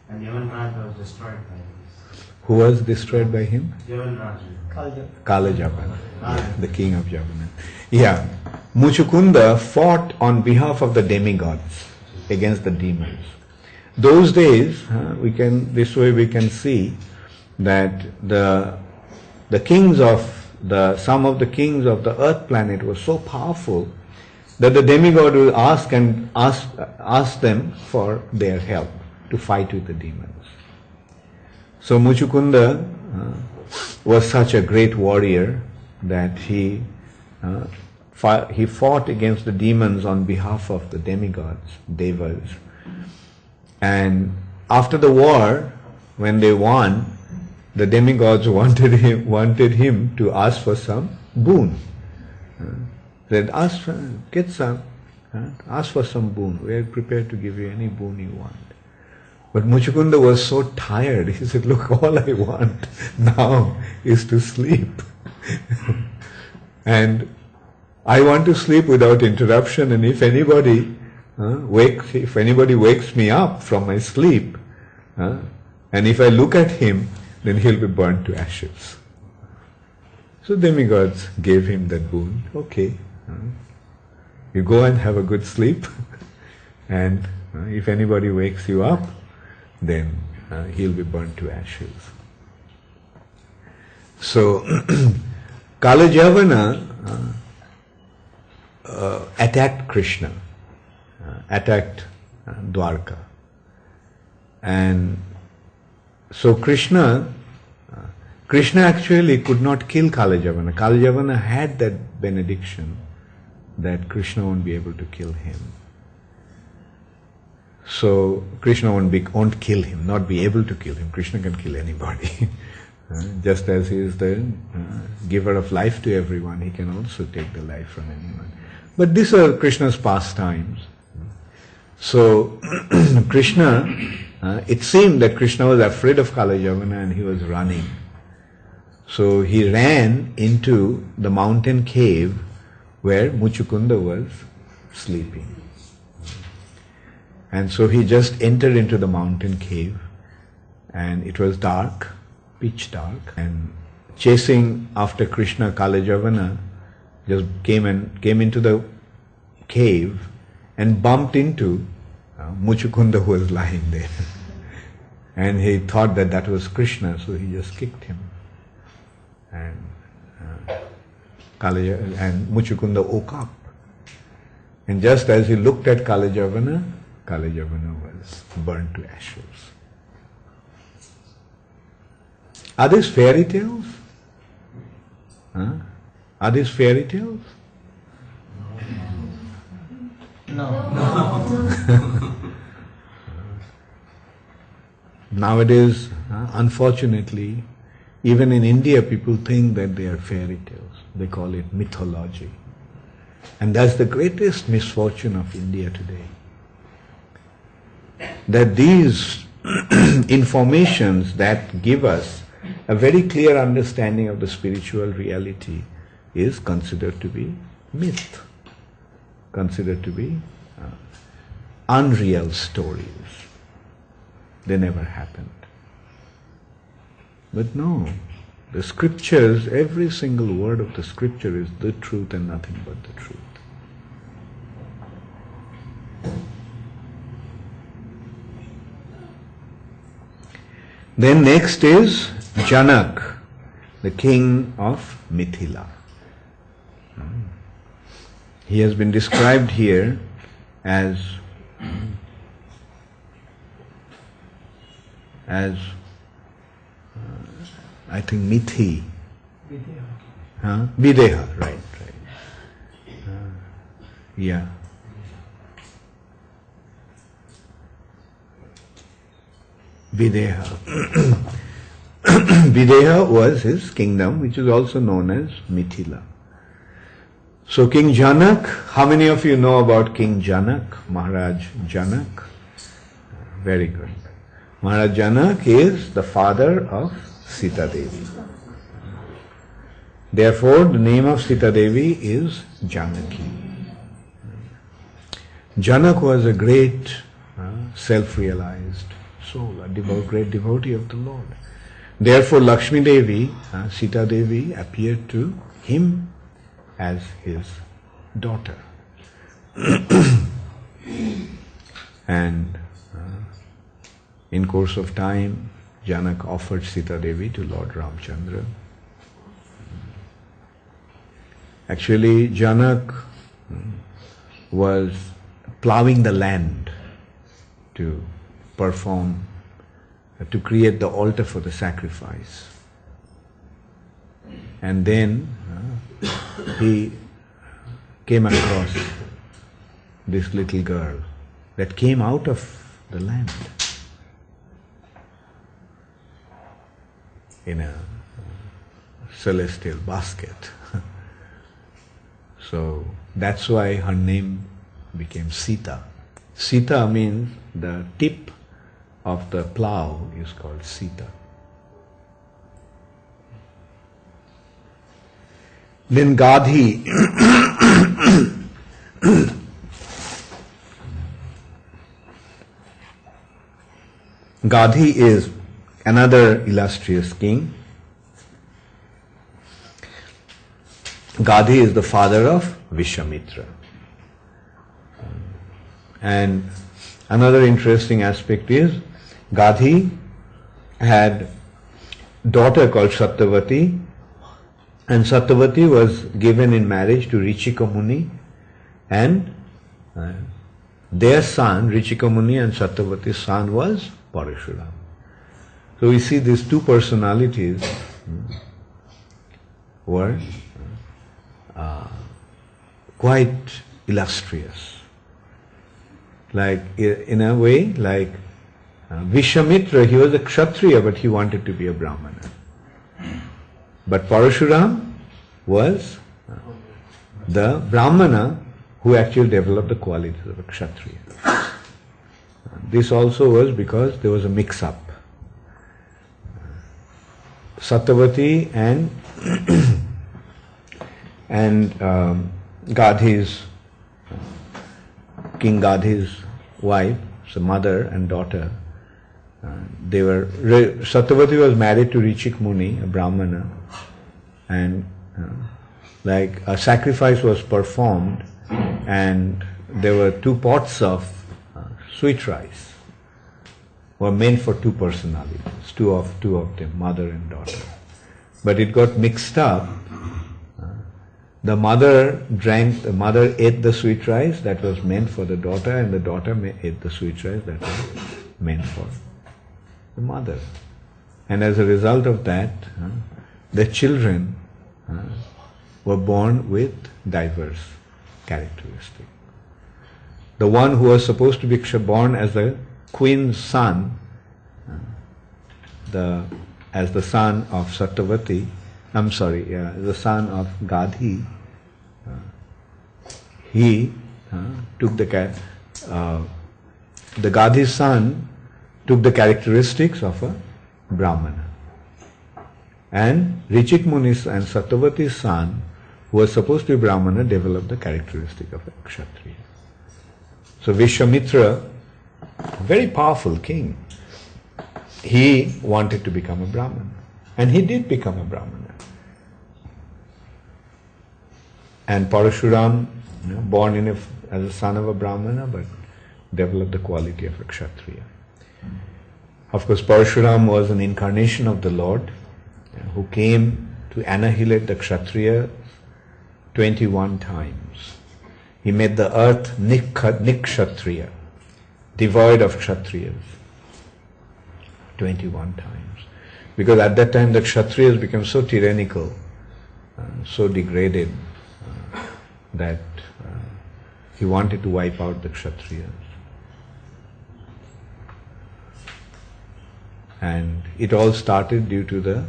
And Yamanraj was destroyed by this.
Who was destroyed by him?
Yamanraj.
Kalja.
Kala Javana, the king of Javana. Yeah. Muchukunda fought on behalf of the demigods against the demons. Those days, this way we can see that the kings of some of the kings of the earth planet were so powerful that the demigod will ask them for their help to fight with the demons. So Muchukunda was such a great warrior that he fought against the demons on behalf of the demigods, devas. And after the war, when they won, the demigods wanted him to ask for some boon. Said, ask for some boon. We are prepared to give you any boon you want. But Muchukunda was so tired. He said, look, all I want now is to sleep. And I want to sleep without interruption, and if anybody wakes me up from my sleep, and if I look at him, then he'll be burnt to ashes. So demigods gave him that boon. Okay, you go and have a good sleep, and if anybody wakes you up, then he'll be burnt to ashes. So Kalajavana attacked Krishna, attacked Dwarka. And so Krishna actually could not kill Kalajavana. Kalajavana had that benediction that Krishna won't be able to kill him. So Krishna won't kill him, not be able to kill him. Krishna can kill anybody. Just as he is the giver of life to everyone, he can also take the life from anyone. But these are Krishna's pastimes. So Krishna, it seemed that Krishna was afraid of Kalajavana and he was running. So he ran into the mountain cave where Muchukunda was sleeping. And so he just entered into the mountain cave, and it was dark, pitch dark, and chasing after Krishna, Kalajavana just came into the cave and bumped into Muchukunda, who was lying there. And he thought that was Krishna, so he just kicked him. And Muchukunda woke up. And just as he looked at Kalajavana was burnt to ashes. Are these fairy tales? Are these fairy tales?
No.
Nowadays, unfortunately, even in India, people think that they are fairy tales. They call it mythology. And that's the greatest misfortune of India today. That these informations that give us a very clear understanding of the spiritual reality is considered to be myth, considered to be unreal stories. They never happened. But no, the scriptures, every single word of the scripture is the truth and nothing but the truth. Then next is Janak, the king of Mithila. He has been described here as I think Mithi. Videha, right. Yeah. Videha. Videha was his kingdom, which is also known as Mithila. So King Janak, how many of you know about King Janak, Maharaj Janak? Very good. Maharaj Janak is the father of Sita Devi. Therefore, the name of Sita Devi is Janaki. Janak was a great self-realized soul, a great devotee of the Lord. Therefore, Lakshmi Devi, Sita Devi, appeared to him as his daughter. And in course of time, Janak offered Sita Devi to Lord Ramchandra. Actually, Janak was plowing the land to perform, to create the altar for the sacrifice. And then he came across this little girl that came out of the land in a celestial basket. So that's why her name became Sita. Sita means the tip of the plow is called Sita. Then Gadhi. Gadhi is another illustrious king. Gadhi is the father of Vishwamitra. And another interesting aspect is Gadhi had daughter called Satyavati, and Satyavati was given in marriage to Richika Muni, and their son, Richika Muni, and Satyavati's son was Parashuram. So we see these two personalities were quite illustrious. Like, in a way, like Vishwamitra, he was a Kshatriya, but he wanted to be a Brahmana. But Parashuram was the Brahmana who actually developed the qualities of a Kshatriya. This also was because there was a mix-up. Satyavati and Gadhi's, King Gadhi's wife, so mother and daughter, Satyavati was married to Richik Muni, a Brahmana, and like a sacrifice was performed, and there were 2 pots of sweet rice were meant for 2 personalities, two of them, mother and daughter. But it got mixed up. The mother ate the sweet rice that was meant for the daughter, and the daughter ate the sweet rice that was meant for the mother. And as a result of that, the children were born with diverse characteristics. The one who was supposed to be born as the queen's son, as the son of Satyavati, the son of Gadhi, he took the Gadhi's son took the characteristics of a Brahmana. And Richik Muni's and Satyavati's son, who was supposed to be Brahmana, developed the characteristic of a Kshatriya. So Vishwamitra, a very powerful king, he wanted to become a Brahmana. And he did become a Brahmana. And Parashuram, born as a son of a Brahmana, but developed the quality of a Kshatriya. Of course, Parashuram was an incarnation of the Lord, who came to annihilate the Kshatriya 21 times. He made the earth Nikshatriya, devoid of Kshatriyas, 21 times. Because at that time the Kshatriyas became so tyrannical, so degraded, that he wanted to wipe out the Kshatriyas. And it all started due to the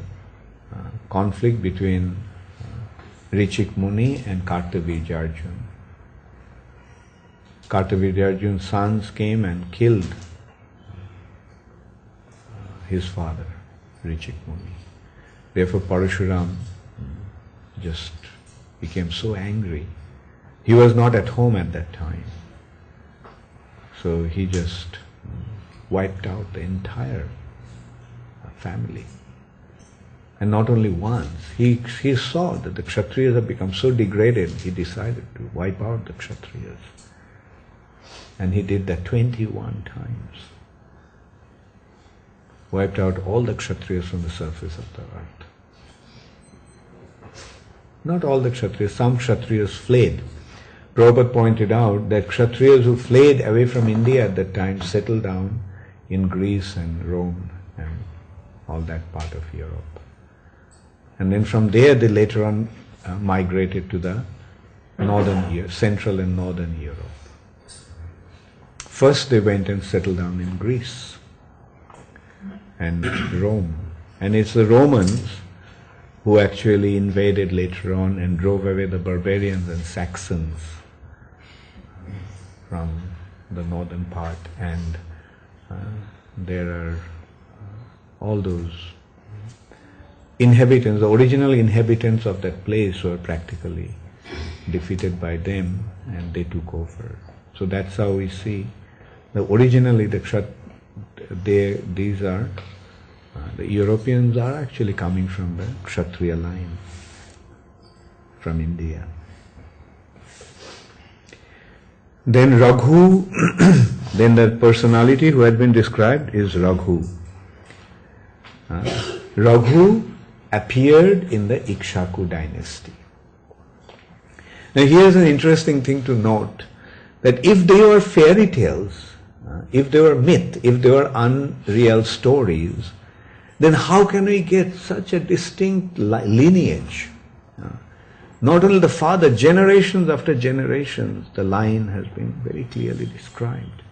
conflict between Richik Muni and Kartavirjarjun. Kartavirjarjun's sons came and killed his father, Richik Muni. Therefore Parashuram just became so angry. He was not at home at that time. So he just wiped out the entire family. And not only once, he saw that the Kshatriyas have become so degraded, he decided to wipe out the Kshatriyas. And he did that 21 times. Wiped out all the Kshatriyas from the surface of the earth. Not all the Kshatriyas, some Kshatriyas fled. Prabhupada pointed out that Kshatriyas who fled away from India at that time settled down in Greece and Rome and all that part of Europe. And then from there they later on migrated to the Central and Northern Europe. First they went and settled down in Greece and Rome. And it's the Romans who actually invaded later on and drove away the barbarians and Saxons from the northern part. And there are all those inhabitants, the original inhabitants of that place were practically defeated by them and they took over. So that's how we see that originally the Europeans are actually coming from the Kshatriya line from India. Then Raghu, then the personality who had been described is Raghu. Raghu appeared in the Ikshaku dynasty. Now here's an interesting thing to note, that if they were fairy tales, if they were myth, if they were unreal stories, then how can we get such a distinct lineage? Not only the father, generations after generations, the line has been very clearly described.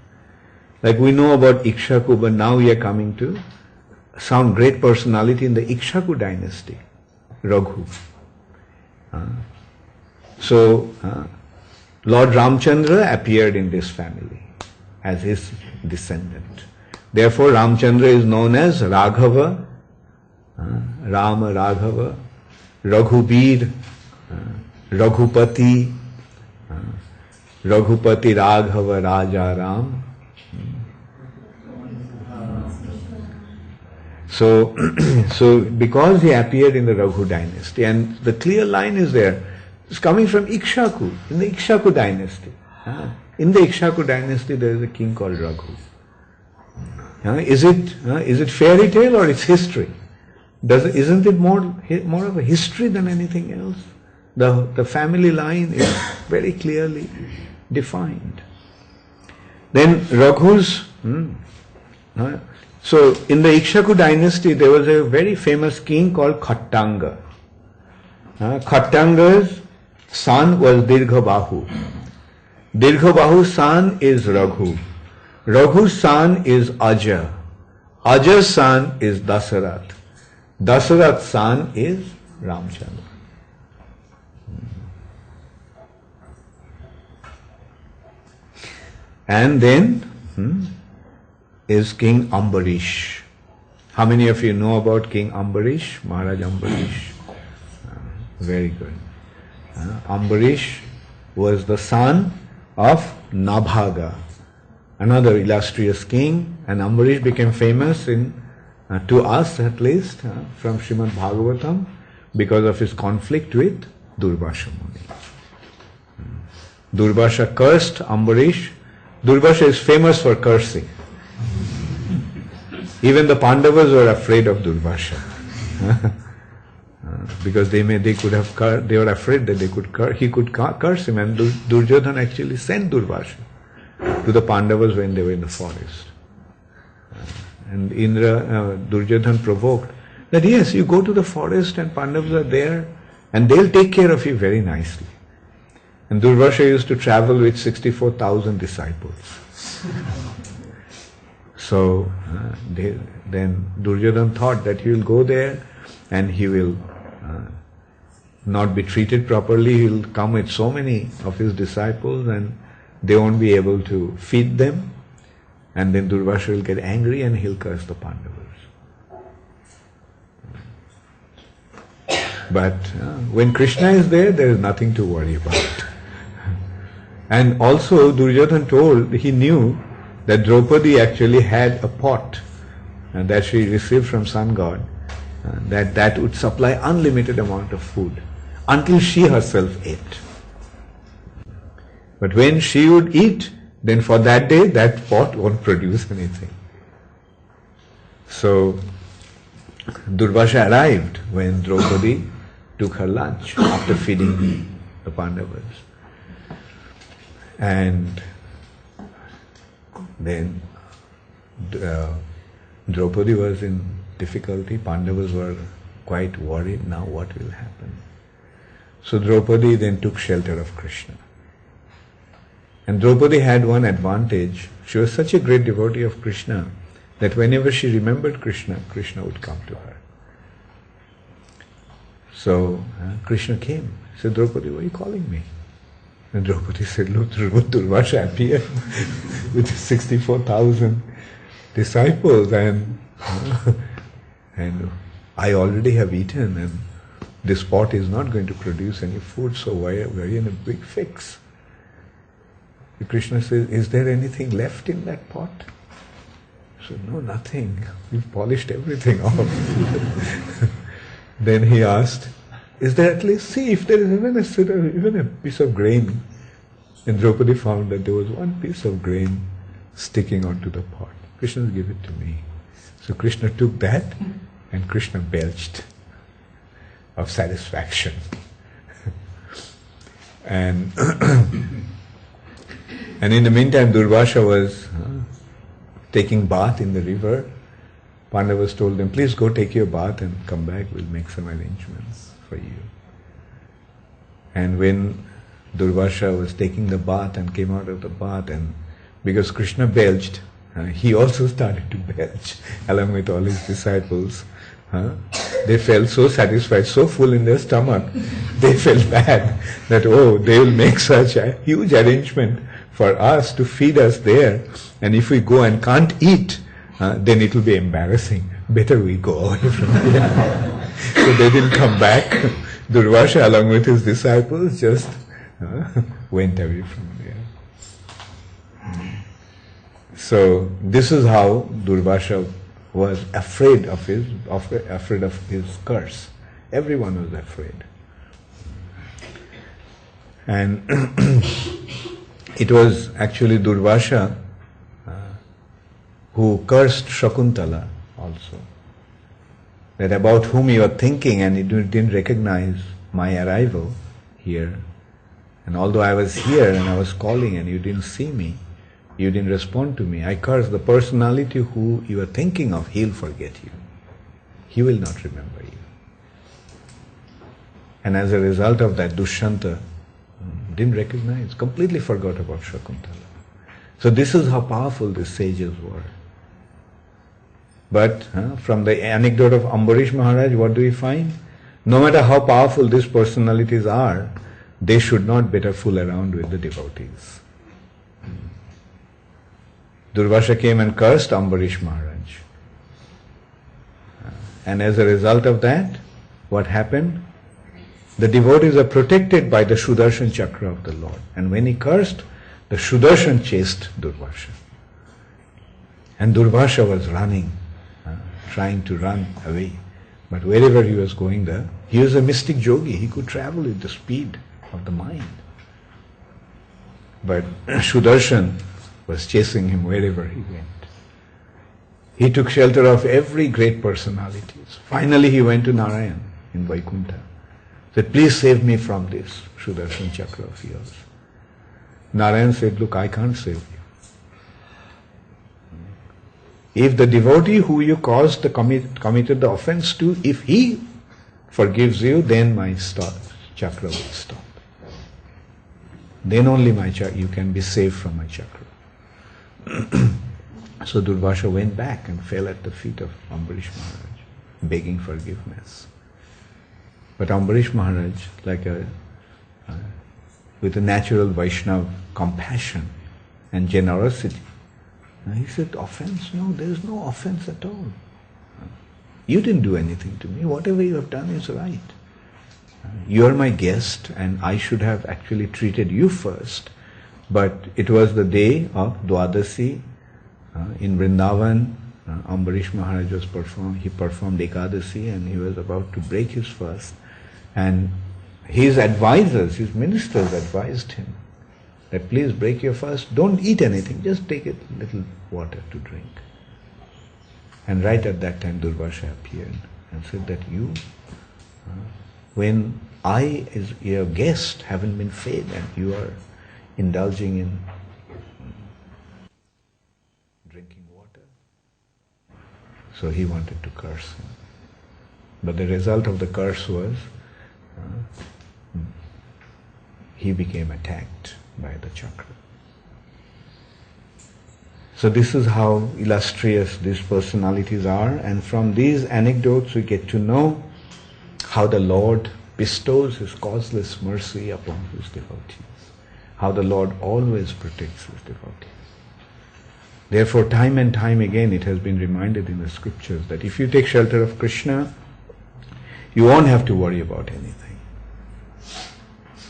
Like we know about Ikshaku, but now we are coming to some great personality in the Ikshaku dynasty, Raghu. So, Lord Ramchandra appeared in this family as his descendant. Therefore, Ramchandra is known as Raghava, Rama Raghava, Raghubir, Raghupati, Raghupati Raghava Raja Ram. So because he appeared in the Raghu dynasty, and the clear line is there, it's coming from Ikshaku, in the Ikshaku dynasty. In the Ikshaku dynasty there is a king called Raghu. Is it fairy tale or it's history? Isn't it more of a history than anything else? The family line is very clearly defined. Then Raghu's so in the Ikshaku dynasty there was a very famous king called Khattanga. Khattanga's son was Dirghabahu. Dirghabahu's son is Raghu. Raghu's son is Aja. Aja's son is Dasarath. Dasarath's son is Ramchandra. And then is King Ambarish. How many of you know about King Ambarish? Maharaj Ambarish. Very good. Ambarish was the son of Nabhaga, another illustrious king, and Ambarish became famous to us at least, from Srimad Bhagavatam, because of his conflict with Durvasha Muni. Durvasha cursed Ambarish. Durvasha is famous for cursing. Even the Pandavas were afraid of Durvasha. Because they were afraid that he could curse him, and Duryodhana actually sent Durvasha to the Pandavas when they were in the forest. And Duryodhana provoked that yes, you go to the forest and Pandavas are there and they'll take care of you very nicely. And Durvasha used to travel with 64,000 disciples. So then Duryodhana thought that he will go there and he will not be treated properly. He will come with so many of his disciples and they won't be able to feed them. And then Durvasha will get angry and he'll curse the Pandavas. But when Krishna is there is nothing to worry about. And also Duryodhana he knew that Draupadi actually had a pot that she received from sun god, that would supply unlimited amount of food until she herself ate. But when she would eat, then for that day that pot won't produce anything. So Durvasha arrived when Draupadi took her lunch after feeding the Pandavas. And then Draupadi was in difficulty. Pandavas were quite worried, now what will happen? So Draupadi then took shelter of Krishna. And Draupadi had one advantage. She was such a great devotee of Krishna that whenever she remembered Krishna, Krishna would come to her. So Krishna came. He said, Draupadi, why are you calling me? And Draupadi said, look, Durvasha appeared with 64,000 disciples and I already have eaten and this pot is not going to produce any food, so why are you in a big fix? Krishna says, is there anything left in that pot? He said, no, nothing. We've polished everything off. Then he asked, is there at least, see if there is even a piece of grain. And Draupadi found that there was one piece of grain sticking onto the pot. Krishna said, give it to me. So Krishna took that and Krishna belched of satisfaction. And in the meantime, Durvasha was taking bath in the river. Pandavas told them, please go take your bath and come back, we'll make some arrangements for you. And when Durvasha was taking the bath and came out of the bath, and because Krishna belched, he also started to belch along with all his disciples. They felt so satisfied, so full in their stomach, they felt bad that, they will make such a huge arrangement for us to feed us there, and if we go and can't eat, then it will be embarrassing. Better we go away from here. So they didn't come back. Durvasha, along with his disciples, just went away from there. So this is how Durvasha was afraid of his curse. Everyone was afraid. And it was actually Durvasha who cursed Shakuntala also, that about whom you are thinking and you didn't recognize my arrival here. And although I was here and I was calling and you didn't see me, you didn't respond to me, I curse the personality who you are thinking of, he'll forget you. He will not remember you. And as a result of that, Dushyanta didn't recognize, completely forgot about Shakuntala. So this is how powerful these sages were. But from the anecdote of Ambarish Maharaj, what do we find? No matter how powerful these personalities are, they should not better fool around with the devotees. Durvasha came and cursed Ambarish Maharaj. And as a result of that, what happened? The devotees are protected by the Sudarshan Chakra of the Lord. And when he cursed, the Sudarshan chased Durvasha. And Durvasha was running, trying to run away. But wherever he was going there, he was a mystic yogi. He could travel with the speed of the mind. But Sudarshan was chasing him wherever he went. He took shelter of every great personalities. Finally he went to Narayan in Vaikuntha. Said, please save me from this Sudarshan Chakra of yours. Narayan said, look, I can't save you. If the devotee who you caused committed the offense to, if he forgives you, then my chakra will stop. Then only you can be saved from my chakra. So Durvasha went back and fell at the feet of Ambarish Maharaj, begging forgiveness. But Ambarish Maharaj, with a natural Vaishnava compassion and generosity, he said, offense? No, there is no offense at all. You didn't do anything to me. Whatever you have done is right. You are my guest and I should have actually treated you first. But it was the day of Dwadasi In Vrindavan, Ambarish Maharaj he performed Ekadasi and he was about to break his fast. And his advisors, his ministers advised him that please break your fast, don't eat anything, just take a little water to drink. And right at that time Durvasha appeared and said that you, when I as your guest haven't been fed and you are indulging in drinking water. So he wanted to curse him. But the result of the curse was he became attacked by the chakra. So this is how illustrious these personalities are, and from these anecdotes we get to know how the Lord bestows His causeless mercy upon His devotees, how the Lord always protects His devotees. Therefore, time and time again it has been reminded in the scriptures that if you take shelter of Krishna, you won't have to worry about anything.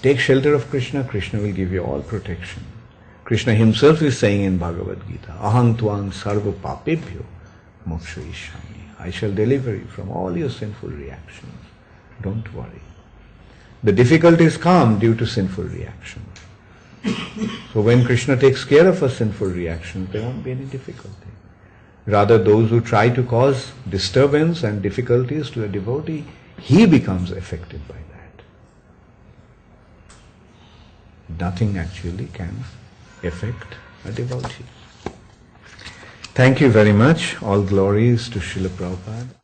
Take shelter of Krishna, Krishna will give you all protection. Krishna himself is saying in Bhagavad Gita, Aham tvam sarva papebhyo mokshayishyami. I shall deliver you from all your sinful reactions. Don't worry. The difficulties come due to sinful reactions. So when Krishna takes care of our sinful reactions, there won't be any difficulty. Rather, those who try to cause disturbance and difficulties to a devotee, he becomes affected by that. Nothing actually can affect a devotee. Thank you very much. All glories to Srila Prabhupada.